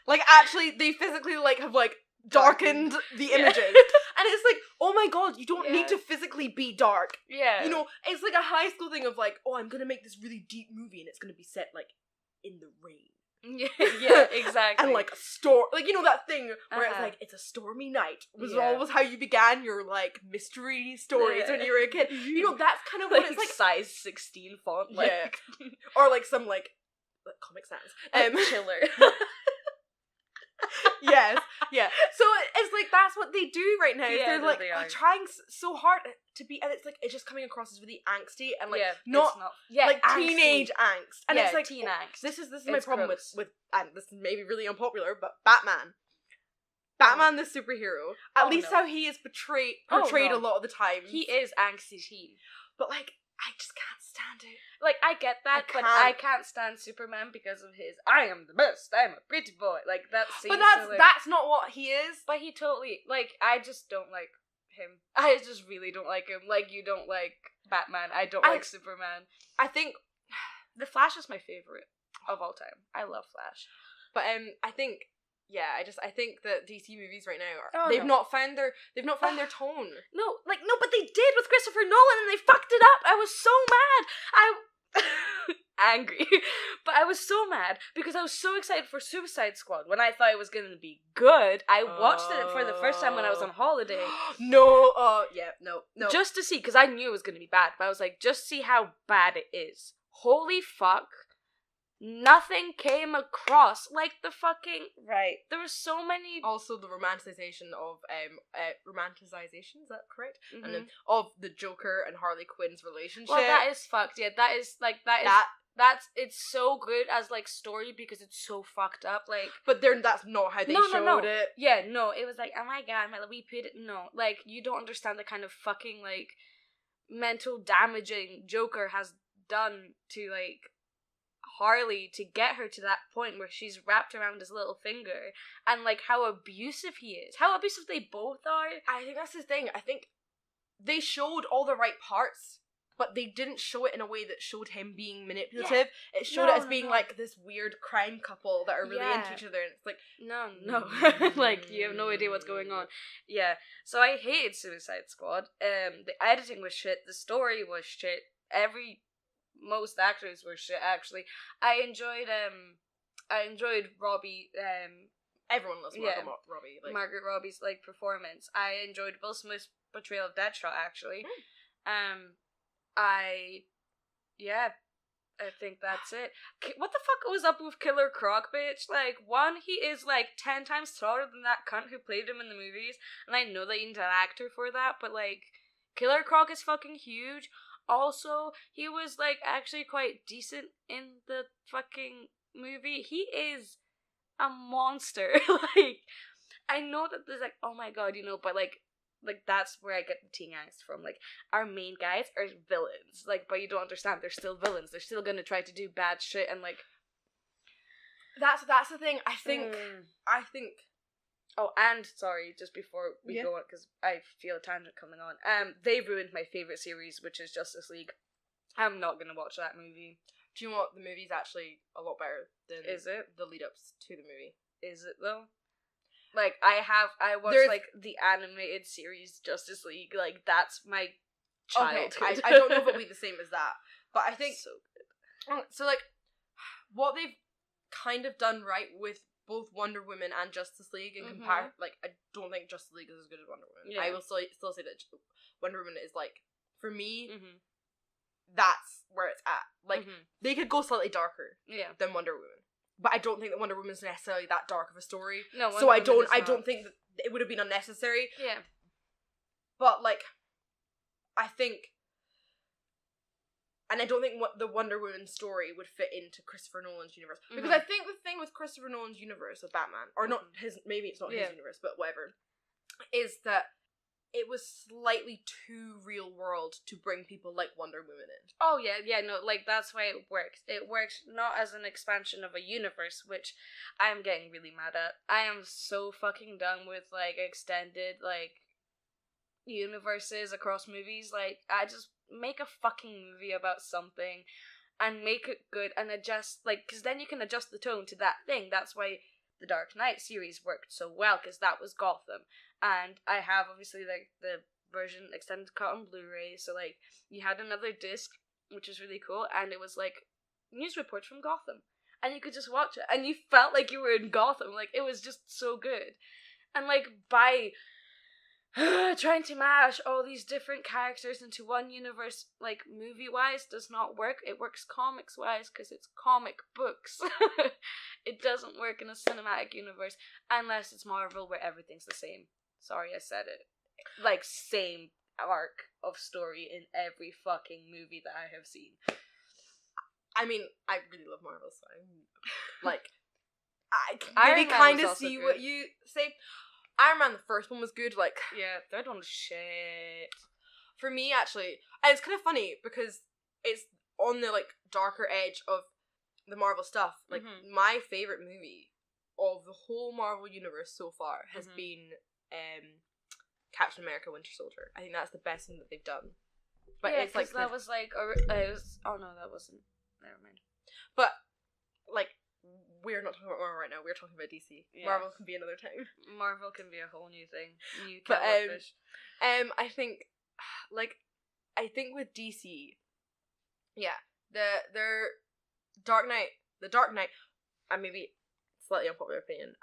Like, actually, they physically, like, have, like, darkened the images. And it's like, oh my god, you don't need to physically be dark. Yeah. It's like a high school thing of, like, oh, I'm gonna make this really deep movie and it's gonna be set, like, in the rain. Yeah, exactly. And, like, a storm, like, that thing where it's like, it's a stormy night was always how you began your, like, mystery stories when you were a kid. That's kind of what it's like. Size 16 font, like. Yeah. Or, like, some, like Comic Sans. Chiller. Yes, yeah. So it's like, that's what they do right now. Yeah, they're like they are. trying so hard to be, and it's like, it's just coming across as really angsty and like not yeah, like angsty. Teenage angst. And it's like teen angst. This is my problem with and this is maybe really unpopular, but Batman, the superhero. At least how he is portrayed a lot of the time. He is angsty teen, but like, I just can't stand it. Like, I get that, but I can't stand Superman because of his, I am the best, I'm a pretty boy. Like, that scene. But that's not what he is. But he totally, like, I just don't like him. I just really don't like him. Like, you don't like Batman, I don't like Superman. I think The Flash is my favorite of all time. I love Flash. But I think I think that DC movies right now they've not found their tone. No, but they did with Christopher Nolan, and they fucked it up. I was so mad. Angry. But I was so mad because I was so excited for Suicide Squad when I thought it was going to be good. I watched it for the first time when I was on holiday. No. Just to see, because I knew it was going to be bad, but I was like, just see how bad it is. Holy fuck. Nothing came across like the fucking There were so many. Also, the romanticization of romanticization, is that correct? Mm-hmm. And then of the Joker and Harley Quinn's relationship. Well, that is fucked. Yeah, that is it's so good as like story because it's so fucked up. Like, but that's not how they showed it. Yeah, no, it was like, oh my god, we put it. No, like, you don't understand the kind of fucking like mental damaging Joker has done to like Harley to get her to that point where she's wrapped around his little finger, and like how abusive he is, how abusive they both are. I think that's the thing. I think they showed all the right parts, but they didn't show it in a way that showed him being manipulative. Yeah. It showed it as being like this weird crime couple that are really into each other, and it's like, no. Like, you have no idea what's going on. Yeah, so I hated Suicide Squad. The editing was shit, the story was shit, most actors were shit, actually. I enjoyed Robbie, everyone loves Robbie. Like, Margaret Robbie's, like, performance. I enjoyed Will Smith's portrayal of Deadshot, actually. I think that's it. What the fuck was up with Killer Croc, bitch? Like, one, he is, like, 10 times taller than that cunt who played him in the movies, and I know that you need an actor for that, but, like, Killer Croc is fucking huge. Also, he was, like, actually quite decent in the fucking movie. He is a monster. Like, I know that there's, like, oh my god, but, like, that's where I get the teen angst from. Like, our main guys are villains. Like, but you don't understand, they're still villains. They're still gonna try to do bad shit, and, like... That's the thing. I think... Oh, and, sorry, just before we go on, because I feel a tangent coming on, they ruined my favourite series, which is Justice League. I'm not gonna watch that movie. Do you know what? The movie's actually a lot better than is it? The lead-ups to the movie. Is it, though? Like, I watched, like, the animated series Justice League, like, that's my childhood. Okay, I don't know if it'll be the same as that, but I think... So good. So, like, what they've kind of done right with both Wonder Woman and Justice League in comparison, like, I don't think Justice League is as good as Wonder Woman. Yeah. I will still say that Wonder Woman is, like, for me, that's where it's at. Like, Mhm. they could go slightly darker Yeah. than Wonder Woman. But I don't think that Wonder Woman's necessarily that dark of a story. No, so Wonder Woman is I not. don't think that it would have been unnecessary. Yeah. But, like, I think... And I don't think what the Wonder Woman story would fit into Christopher Nolan's universe. Because I think the thing with Christopher Nolan's universe of Batman, or not his, maybe it's not his universe, but whatever, is that it was slightly too real world to bring people like Wonder Woman in. Oh, yeah, no, like, that's why it works. It works not as an expansion of a universe, which I'm getting really mad at. I am so fucking done with, like, extended, like, universes across movies. Like, I just make a fucking movie about something and make it good and adjust, like, because then you can adjust the tone to that thing. That's why the Dark Knight series worked so well, because that was Gotham. And I have, obviously, like, the version extended cut on Blu-ray, so, like, you had another disc, which was really cool, and it was, like, news reports from Gotham. And you could just watch it, and you felt like you were in Gotham. Like, it was just so good. And, like, by trying to mash all these different characters into one universe, like, movie-wise, does not work. It works comics-wise, because it's comic books. It doesn't work in a cinematic universe, unless it's Marvel, where everything's the same. Sorry, I said it. Like, same arc of story in every fucking movie that I have seen. I mean, I really love Marvel, so I'm, like, I can Iron maybe Man kind was of also see good. what you say. Iron Man, the first one was good, like... Yeah, third one was shit. For me, actually, and it's kind of funny, because it's on the, like, darker edge of the Marvel stuff. Like, my favourite movie of the whole Marvel universe so far has been, Captain America Winter Soldier. I think that's the best thing that they've done. But yeah, it's like... that was like... it was, oh no, that wasn't... Never mind. But, like... We're not talking about Marvel right now. We're talking about DC. Yeah. Marvel can be another time. Marvel can be a whole new thing. New But kettle of fish. I think, like, I think with DC, yeah, their Dark Knight, and maybe slightly unpopular opinion.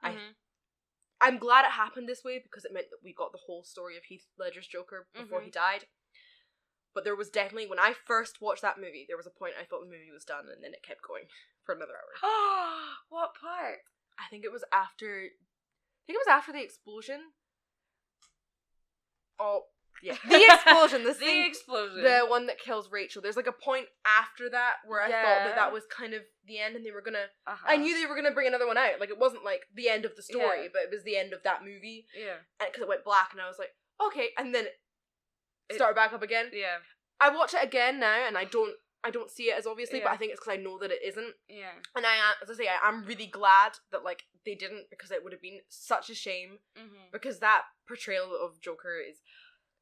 I'm glad it happened this way, because it meant that we got the whole story of Heath Ledger's Joker before he died. But there was definitely, when I first watched that movie, there was a point I thought the movie was done, and then it kept going for another hour. What part? I think it was after the explosion. Oh, yeah. The explosion, The explosion. The one that kills Rachel. There's like a point after that where I thought that was kind of the end, and they were gonna... I knew they were gonna bring another one out. Like, it wasn't like the end of the story, but it was the end of that movie. Yeah. And because it went black, and I was like, okay, and then it started back up again. Yeah. I watch it again now, and I don't see it as obviously, but Yeah. I think it's because I know that it isn't. Yeah. And as I say, I'm really glad that, like, they didn't, because it would have been such a shame, because that portrayal of Joker is...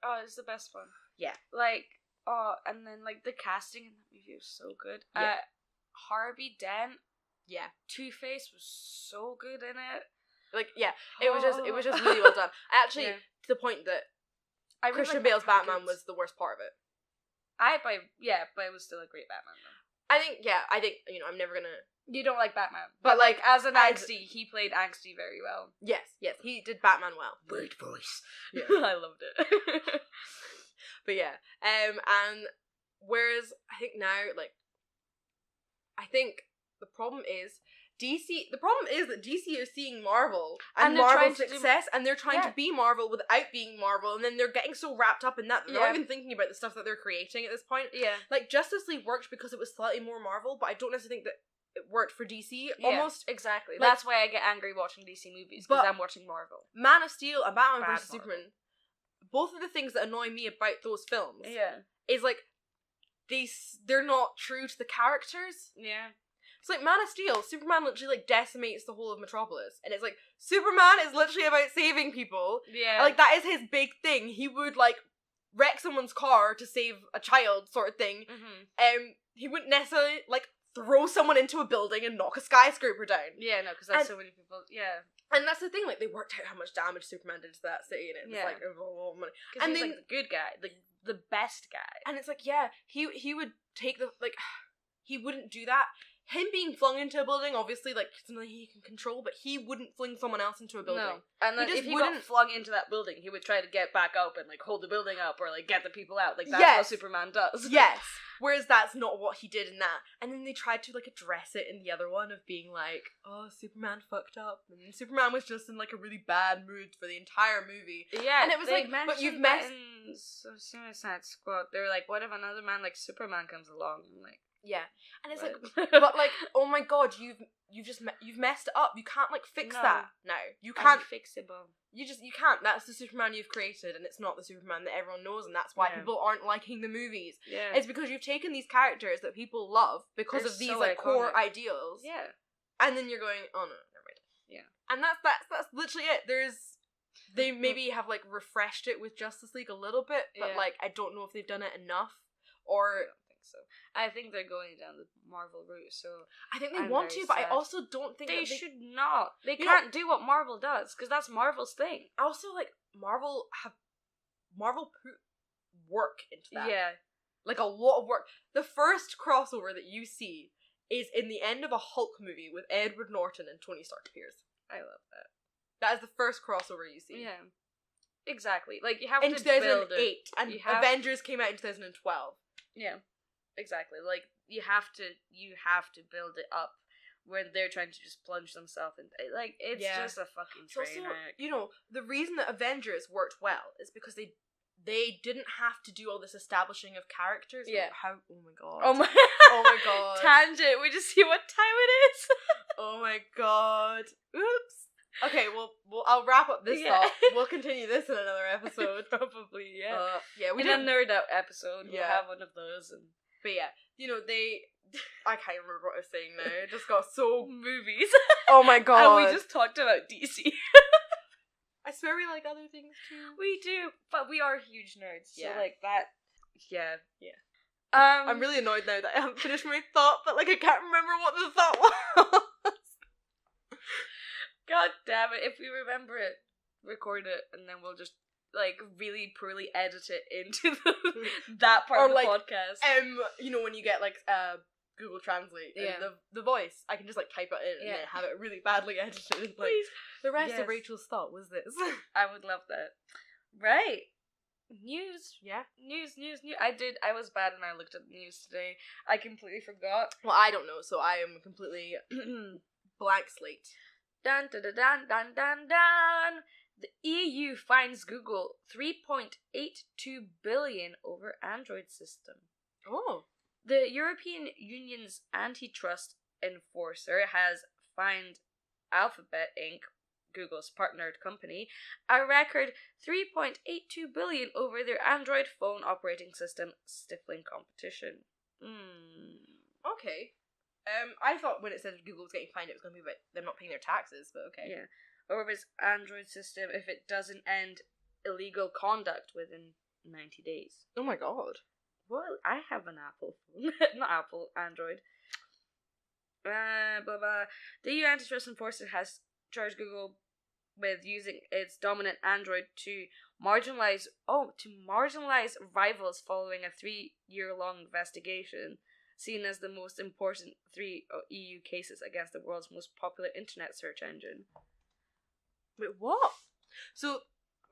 Oh, it's the best one. Yeah. Like, and then, like, the casting in that movie was so good. Yeah. Harvey Dent, Yeah. Two-Face was so good in it. Like, yeah, it was just really well done. Actually, Yeah. to the point that I really Christian like Bale's Matt Batman Hackett. was the worst part of it. But it was still a great Batman, though. I think, you know, I'm never gonna... You don't like Batman. But, like, as an as- angsty, he played angsty very well. Yes, he did Batman well. Weird voice. Yeah. I loved it. But yeah, and whereas I think now, like, I think the problem is that DC is seeing Marvel and they're trying Marvel's to do- success, and they're trying Yeah. to be Marvel without being Marvel, and then they're getting so wrapped up in that they're Yeah. not even thinking about the stuff that they're creating at this point. Yeah. Like, Justice League worked because it was slightly more Marvel, but I don't necessarily think that it worked for DC. Yeah, Almost exactly. like- That's why I get angry watching DC movies, because But- I'm watching Marvel. Man of Steel and Batman Bad vs Marvel. Superman. Both of the things that annoy me about those films Yeah. is like they're not true to the characters. Yeah. It's like Man of Steel, Superman literally like decimates the whole of Metropolis, and it's like Superman is literally about saving people. Yeah. And, like, that is his big thing. He would like wreck someone's car to save a child, sort of thing. He wouldn't necessarily like throw someone into a building and knock a skyscraper down. Yeah, no, because that's And- so many people. Yeah. And that's the thing, like, they worked out how much damage Superman did to that city, and it's Yeah. like, oh, money. Because And he's then- like the good guy, the best guy. And it's like, yeah, he would take the, like, he wouldn't do that. him being flung into a building, obviously, like, something he can control, but he wouldn't fling someone else into a building. No. And then He if just he wouldn't- got flung into that building, he would try to get back up and, like, hold the building up or, like, get the people out. Like, that's Yes. what Superman does. Yes. Whereas that's not what he did in that. And then they tried to, like, address it in the other one of being like, oh, Superman fucked up. And Superman was just in, like, a really bad mood for the entire movie. Yeah, And it was they like, but you've mentioned that messed... in Suicide Squad. They were like, what if another man like Superman comes along? And like, Yeah. And it's what? like, but like, oh my god, you've you've messed it up. You can't like fix No. that now. You can't. Unfixable. You can't. That's the Superman you've created, and it's not the Superman that everyone knows, and that's why Yeah. people aren't liking the movies. Yeah. It's because you've taken these characters that people love because They're of these so like core iconic. ideals, Yeah. and then you're going, oh no, never mind. Yeah. And that's literally it. They maybe have like refreshed it with Justice League a little bit, but Yeah. like I don't know if they've done it enough, I or don't think so. I think they're going down the Marvel route, so I think they I'm want very to, but I sad. also don't think they that should not. They You can't do what Marvel does, because that's Marvel's thing. Also, like Marvel put work into that. Yeah. Like a lot of work. The first crossover that you see is in the end of a Hulk movie with Edward Norton and Tony Stark appears. I love that. That is the first crossover you see. Yeah. Exactly. Like, you have In to build 2008, it. and You have- Avengers came out in 2012. Yeah. Exactly. Like, you have to build it up when they're trying to just plunge themselves into it. Like, it's Yeah. just a fucking It's train also, wreck. you know, the reason that Avengers worked well is because they didn't have to do all this establishing of characters. Yeah. How? Oh my god. Oh my Oh my god. Tangent, we just see what time it is. Oh my god. Oops. Okay, well, I'll wrap up this Yeah. thought. We'll continue this in another episode. Probably, yeah. Yeah, we In did. a nerd out episode, we'll Yeah. have one of those. And But yeah, you know, I can't remember what I was saying now. It just got so. movies. Oh my god. And we just talked about DC. I swear we like other things too. We do, but we are huge nerds. So, Yeah. like, that. Yeah. Yeah. I'm I'm really annoyed now that I haven't finished my thought, but like I can't remember what the thought was. God damn it. If we remember it, record it, and then we'll just, like, really poorly edit it into that part Or, of the like, podcast. You know when you get like Google Translate Yeah. and the voice, I can just like type it in and Yeah. then have it really badly edited. Like Please. the rest Yes. of Rachel's thought was this. I would love that. Right. News. Yeah. News. I was bad and I looked at the news today. I completely forgot. Well, I don't know, so I am a completely blank slate. Dun dun dun dun dun dun dun. The EU fines Google 3.82 billion over Android system. Oh. The European Union's antitrust enforcer has fined Alphabet Inc., Google's partnered company, a record 3.82 billion over their Android phone operating system, stifling competition. Okay. I thought when it said Google was getting fined, it was going to be about them not paying their taxes, but okay. Yeah. Over its Android system if it doesn't end illegal conduct within 90 days. Oh my god. Well, I have an Apple phone. Not Apple, Android. Blah, blah. The EU antitrust enforcer has charged Google with using its dominant Android to marginalize rivals following a 3-year-long investigation, seen as the most important 3 EU cases against the world's most popular internet search engine. Wait, what? So,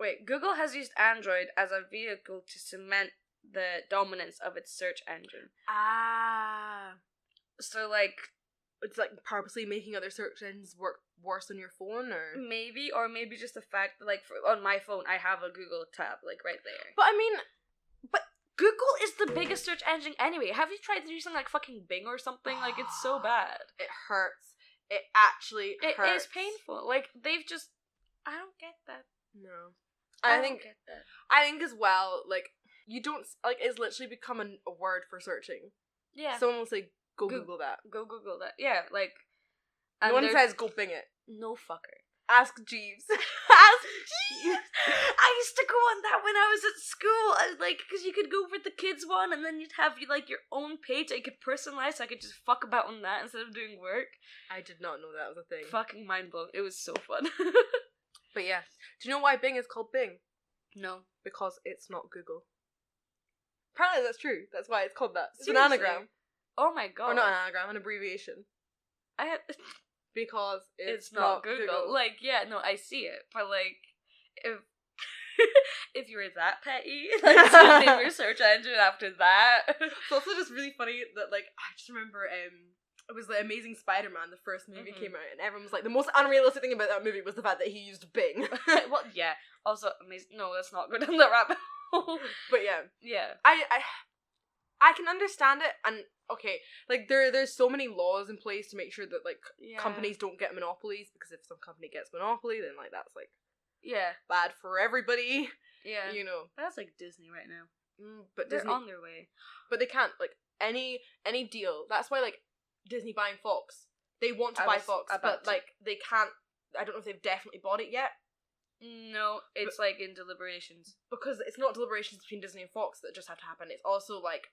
Wait, Google has used Android as a vehicle to cement the dominance of its search engine. So, like, it's like purposely making other search engines work worse on your phone, or? maybe just the fact that, like, on my phone, I have a Google tab, like, right there. But I mean, Google is the biggest search engine anyway. Have you tried using, like, fucking Bing or something? Like, it's so bad. it hurts. It actually It hurts. is painful. Like, they've just... I don't get that. No. I I don't think get that. I think as well, like, you don't, like, it's literally become a word for searching. Yeah. Someone will say, go Go- Google that. Go Google that. Yeah, like... No and one they're- says, go Bing it. No fucker. Ask Jeeves. Ask Jeeves! I used to go on that when I was at school. I was like, because you could go for the kids one, and then you'd have like your own page that you could personalize. So I could just fuck about on that instead of doing work. I did not know that was a thing. Fucking mind blown. It was so fun. But yeah. Do you know why Bing is called Bing? No. Because it's not Google. Apparently that's true. That's why it's called that. It's an Seriously? anagram. Oh my god. Or not an anagram, an abbreviation. I had... Because it's not Google. Like, yeah, no, I see it. But, like, if... if you were that petty, like, to name your search engine after that. It's also just really funny that, like, I just remember, it was the Amazing Spider-Man, the first movie came out, and everyone was like, the most unrealistic thing about that movie was the fact that he used Bing. Well, yeah. Also, amazing. No, let's not go down the rabbit hole. But yeah. Yeah. I can understand it, and okay, like there's so many laws in place to make sure that like companies don't get monopolies, because if some company gets monopoly, then like that's like bad for everybody. Yeah, you know, that's like Disney right now. But they're Disney, on their way. But they can't like any deal. That's why like Disney buying Fox, they want to buy Fox, but like they can't. I don't know if they've definitely bought it yet. No, it's like in deliberations, because it's not deliberations between Disney and Fox that just have to happen. It's also like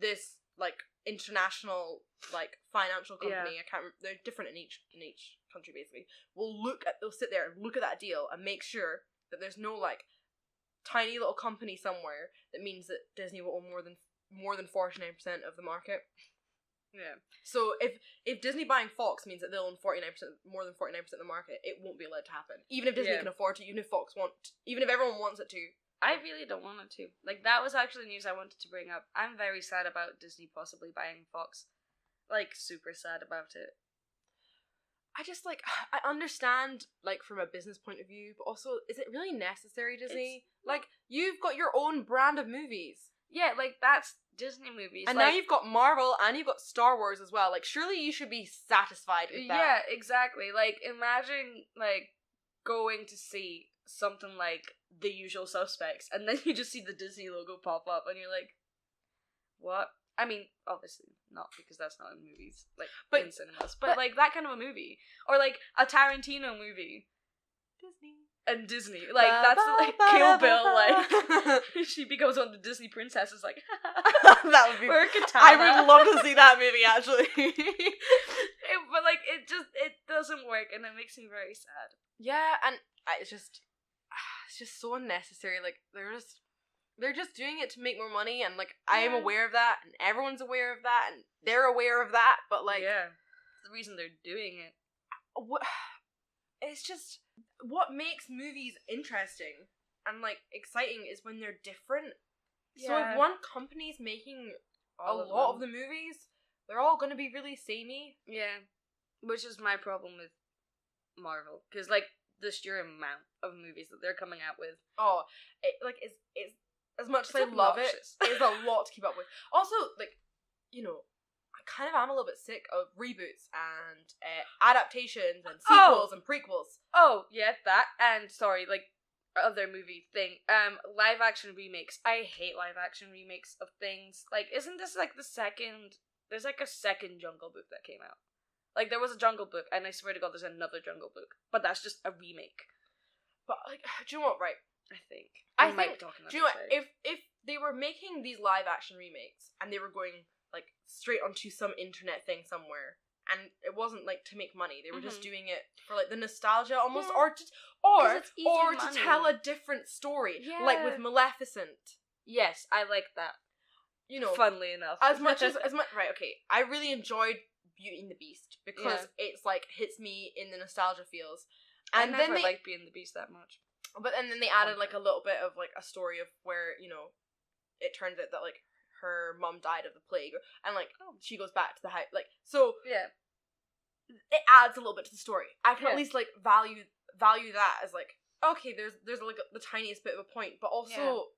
this like international like financial company. I can't remember, they're different in each country basically. They'll sit there and look at that deal and make sure that there's no like tiny little company somewhere that means that Disney will own more than 49% of the market. Yeah. So if Disney buying Fox means that they'll own more than 49% of the market, it won't be allowed to happen. Even if Disney can afford to, even if everyone wants it to. I really don't want it to. Like, that was actually news I wanted to bring up. I'm very sad about Disney possibly buying Fox. Like, super sad about it. I just, like, I understand, like, from a business point of view, but also, is it really necessary, Disney? Like, you've got your own brand of movies. Yeah, like, that's Disney movies. And now you've got Marvel and you've got Star Wars as well. Like, surely you should be satisfied with that. Yeah, exactly. Like, imagine, like, going to see something like The Usual Suspects, and then you just see the Disney logo pop up, and you're like, what? I mean, obviously not, because that's not in movies, like, in cinemas, but like, that kind of a movie. Or, like, a Tarantino movie. Disney. Like, that's like Kill Bill, like, she becomes one of the Disney princesses, like, that would be... I would love to see that movie, actually. But, like, it doesn't work, and it makes me very sad. Yeah, and it's just so unnecessary. Like, they're just doing it to make more money, and like I am aware of that, and everyone's aware of that, and they're aware of that. But like, it's the reason they're doing it. It's just what makes movies interesting and like exciting is when they're different. Yeah. So if one company's making a lot of the movies, they're all gonna be really samey. Yeah, which is my problem with Marvel, because like the sheer amount of movies that they're coming out with. Oh, it's as much as I love it, it's a lot to keep up with. Also, like, you know, I kind of am a little bit sick of reboots and adaptations and sequels and prequels. Oh, yeah, that, and sorry, like, other movie thing. Live action remakes. I hate live action remakes of things. Like, isn't this like there's like a second Jungle Book that came out. Like, there was a Jungle Book, and I swear to God, there's another Jungle Book. But that's just a remake. But, like, do you know what, right? I think. Do you know what, if they were making these live-action remakes, and they were going, like, straight onto some internet thing somewhere, and it wasn't, like, to make money, they were just doing it for, like, the nostalgia, almost, or to tell a different story, like with Maleficent. Yes, I like that. You know, funnily enough. as much, right, okay, I really enjoyed Beauty and the Beast, because it's, like, hits me in the nostalgia feels. And I never liked Beauty and the Beast that much. But then they added, like, a little bit of, like, a story of where, you know, it turns out that, like, her mum died of the plague, and, like, she goes back to the house, like, so, yeah, it adds a little bit to the story. I can at least, like, value that as, like, okay, there's like, the tiniest bit of a point, but also,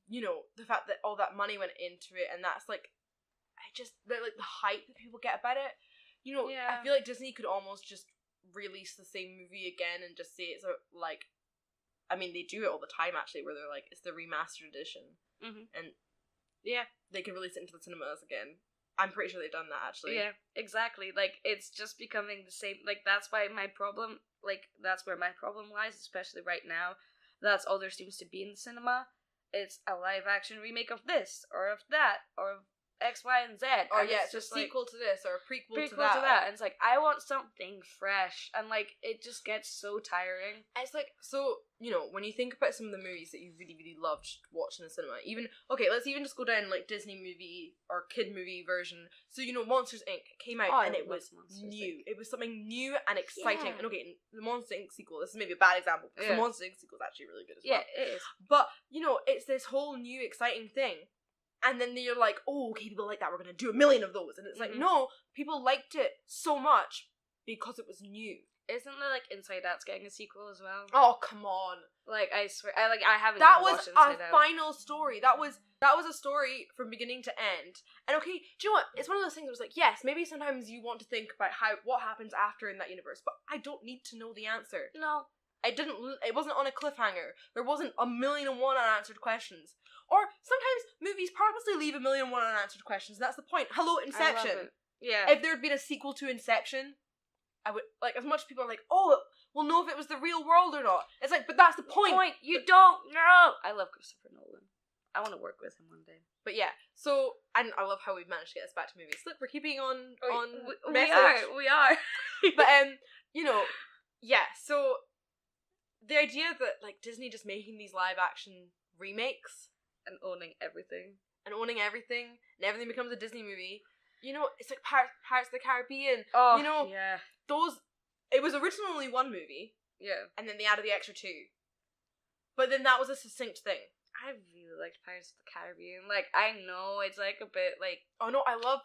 you know, the fact that all that money went into it, and that's, like, like, the hype that people get about it, you know, I feel like Disney could almost just release the same movie again and just say it's, like, I mean, they do it all the time, actually, where they're like, it's the remastered edition. Mm-hmm. And, yeah, they can release it into the cinemas again. I'm pretty sure they've done that, actually. Yeah, exactly. Like, it's just becoming the same. Like, that's why my problem, like, that's where my problem lies, especially right now. That's all there seems to be in the cinema. It's a live-action remake of this, or of that, or of X, Y, and Z. Or and it's just a sequel to this or a prequel to that. And it's like, I want something fresh. And like, it just gets so tiring. It's like, so, you know, when you think about some of the movies that you really, really loved watching in the cinema, even, okay, let's even just go down like Disney movie or kid movie version. So, you know, Monsters Inc. came out and it was new. It was something new and exciting. And okay, the Monsters Inc. sequel, this is maybe a bad example, because the Monsters Inc. sequel is actually really good as well. Yeah, it is. But, you know, it's this whole new exciting thing. And then you're like, oh, okay, people like that, we're going to do 1 million of those. And it's like, no, people liked it so much because it was new. Isn't there, like, Inside Out's getting a sequel as well? Oh, come on. Like, I swear, I haven't that even was watched Inside Out. Final story. That was a story from beginning to end. And okay, do you know what? It's one of those things where it's like, yes, maybe sometimes you want to think about what happens after in that universe, but I don't need to know the answer. No. It wasn't on a cliffhanger. There wasn't 1,000,001 unanswered questions. Or sometimes movies purposely leave 1,000,001 unanswered questions, and that's the point. Hello, Inception. I love it. Yeah. If there had been a sequel to Inception, I would, like, as much as people are like, oh, we'll know if it was the real world or not. It's like, but that's the point. You don't know. I love Christopher Nolan. I want to work with him one day. But yeah, so, and I love how we've managed to get us back to movies. Look, we're keeping on message. We are. But, you know, yeah, so the idea that, like, Disney just making these live action remakes and owning everything, and everything becomes a Disney movie. You know, it's like Pirates of the Caribbean. Oh, you know, yeah. It was originally one movie. Yeah. And then they added the extra 2. But then that was a succinct thing. I really liked Pirates of the Caribbean. Like, I know it's like a bit like, oh no, I love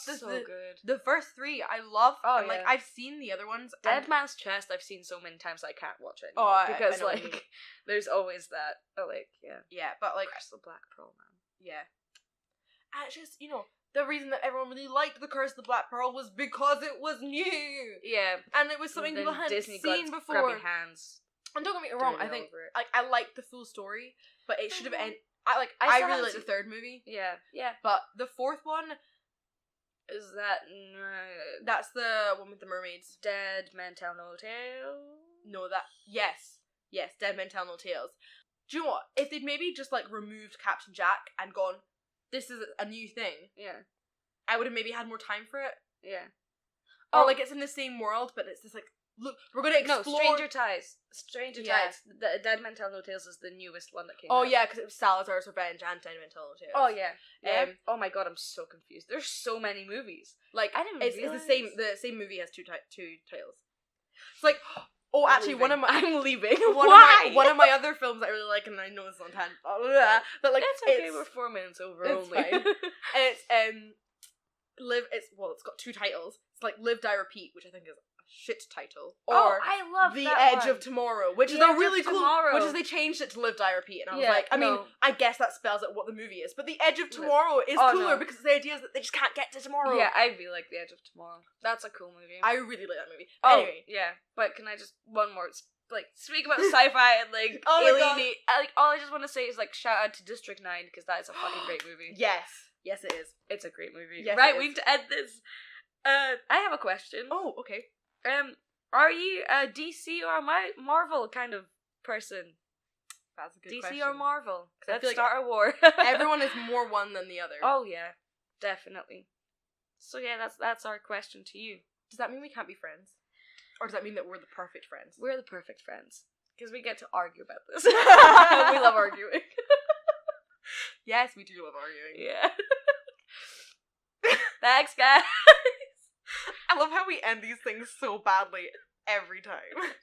this. So good. The first 3 I love. Oh, and like I've seen the other ones. Dead Man's Chest I've seen so many times I can't watch it anymore. Because like there's always that. Oh, like yeah, but like Curse of the Black Pearl, man. Yeah. And it's just, you know, the reason that everyone really liked The Curse of the Black Pearl was because it was new. Yeah. And it was something people hadn't seen before. Grabbing hands. And don't get me wrong, I think like I liked the full story, but it should have ended. I really like the 3rd movie. Yeah. Yeah. But the 4th one, is that that's the one with the mermaids. Dead Men Tell No Tales? No, yes, Dead Men Tell No Tales. Do you know what? If they'd maybe just like removed Captain Jack and gone, this is a new thing. Yeah. I would have maybe had more time for it. Yeah. Or like it's in the same world, but it's just like, look, we're gonna explore. No, Stranger Tides. The Dead Men Tell No Tales is the newest one that came out. Oh yeah, because it was Salazar's Revenge and Dead Men Tell No Tales. Oh yeah. Oh my god, I'm so confused. There's so many movies. Like I didn't realize. It's the same movie has two tales. It's like, oh, actually, I'm leaving. Why? One of my other films that I really like, and I know this is on tangent, but like it's okay. We're 4 minutes over it's only. Fine. It's it's got 2 titles. It's like Live, Die, Repeat, which I think is a shit title. Or I love The that Edge one. of Tomorrow, which is a really cool. Which is they changed it to Live, Die, Repeat, and I was like, I mean, I guess that spells out what the movie is. But The Edge of Tomorrow is cooler because the idea is that they just can't get to tomorrow. Yeah, I really like The Edge of Tomorrow. That's a cool movie. I really like that movie. Oh, anyway, yeah, but can I just one more? Like, speak about sci-fi and like alienate. Like, all I just want to say is like shout out to District 9 because that is a fucking great movie. Yes, it is. It's a great movie. Yes, right, we need to end this. I have a question. Oh, okay. Are you a DC or a Marvel kind of person? That's a good DC question. or Marvel? Let's start a war. Everyone is more one than the other. Oh yeah, definitely. So yeah, that's our question to you. Does that mean we can't be friends? Or does that mean that we're the perfect friends? We're the perfect friends. Because we get to argue about this. We love arguing. Yes, we do love arguing. Yeah. Thanks, guys. I love how we end these things so badly every time.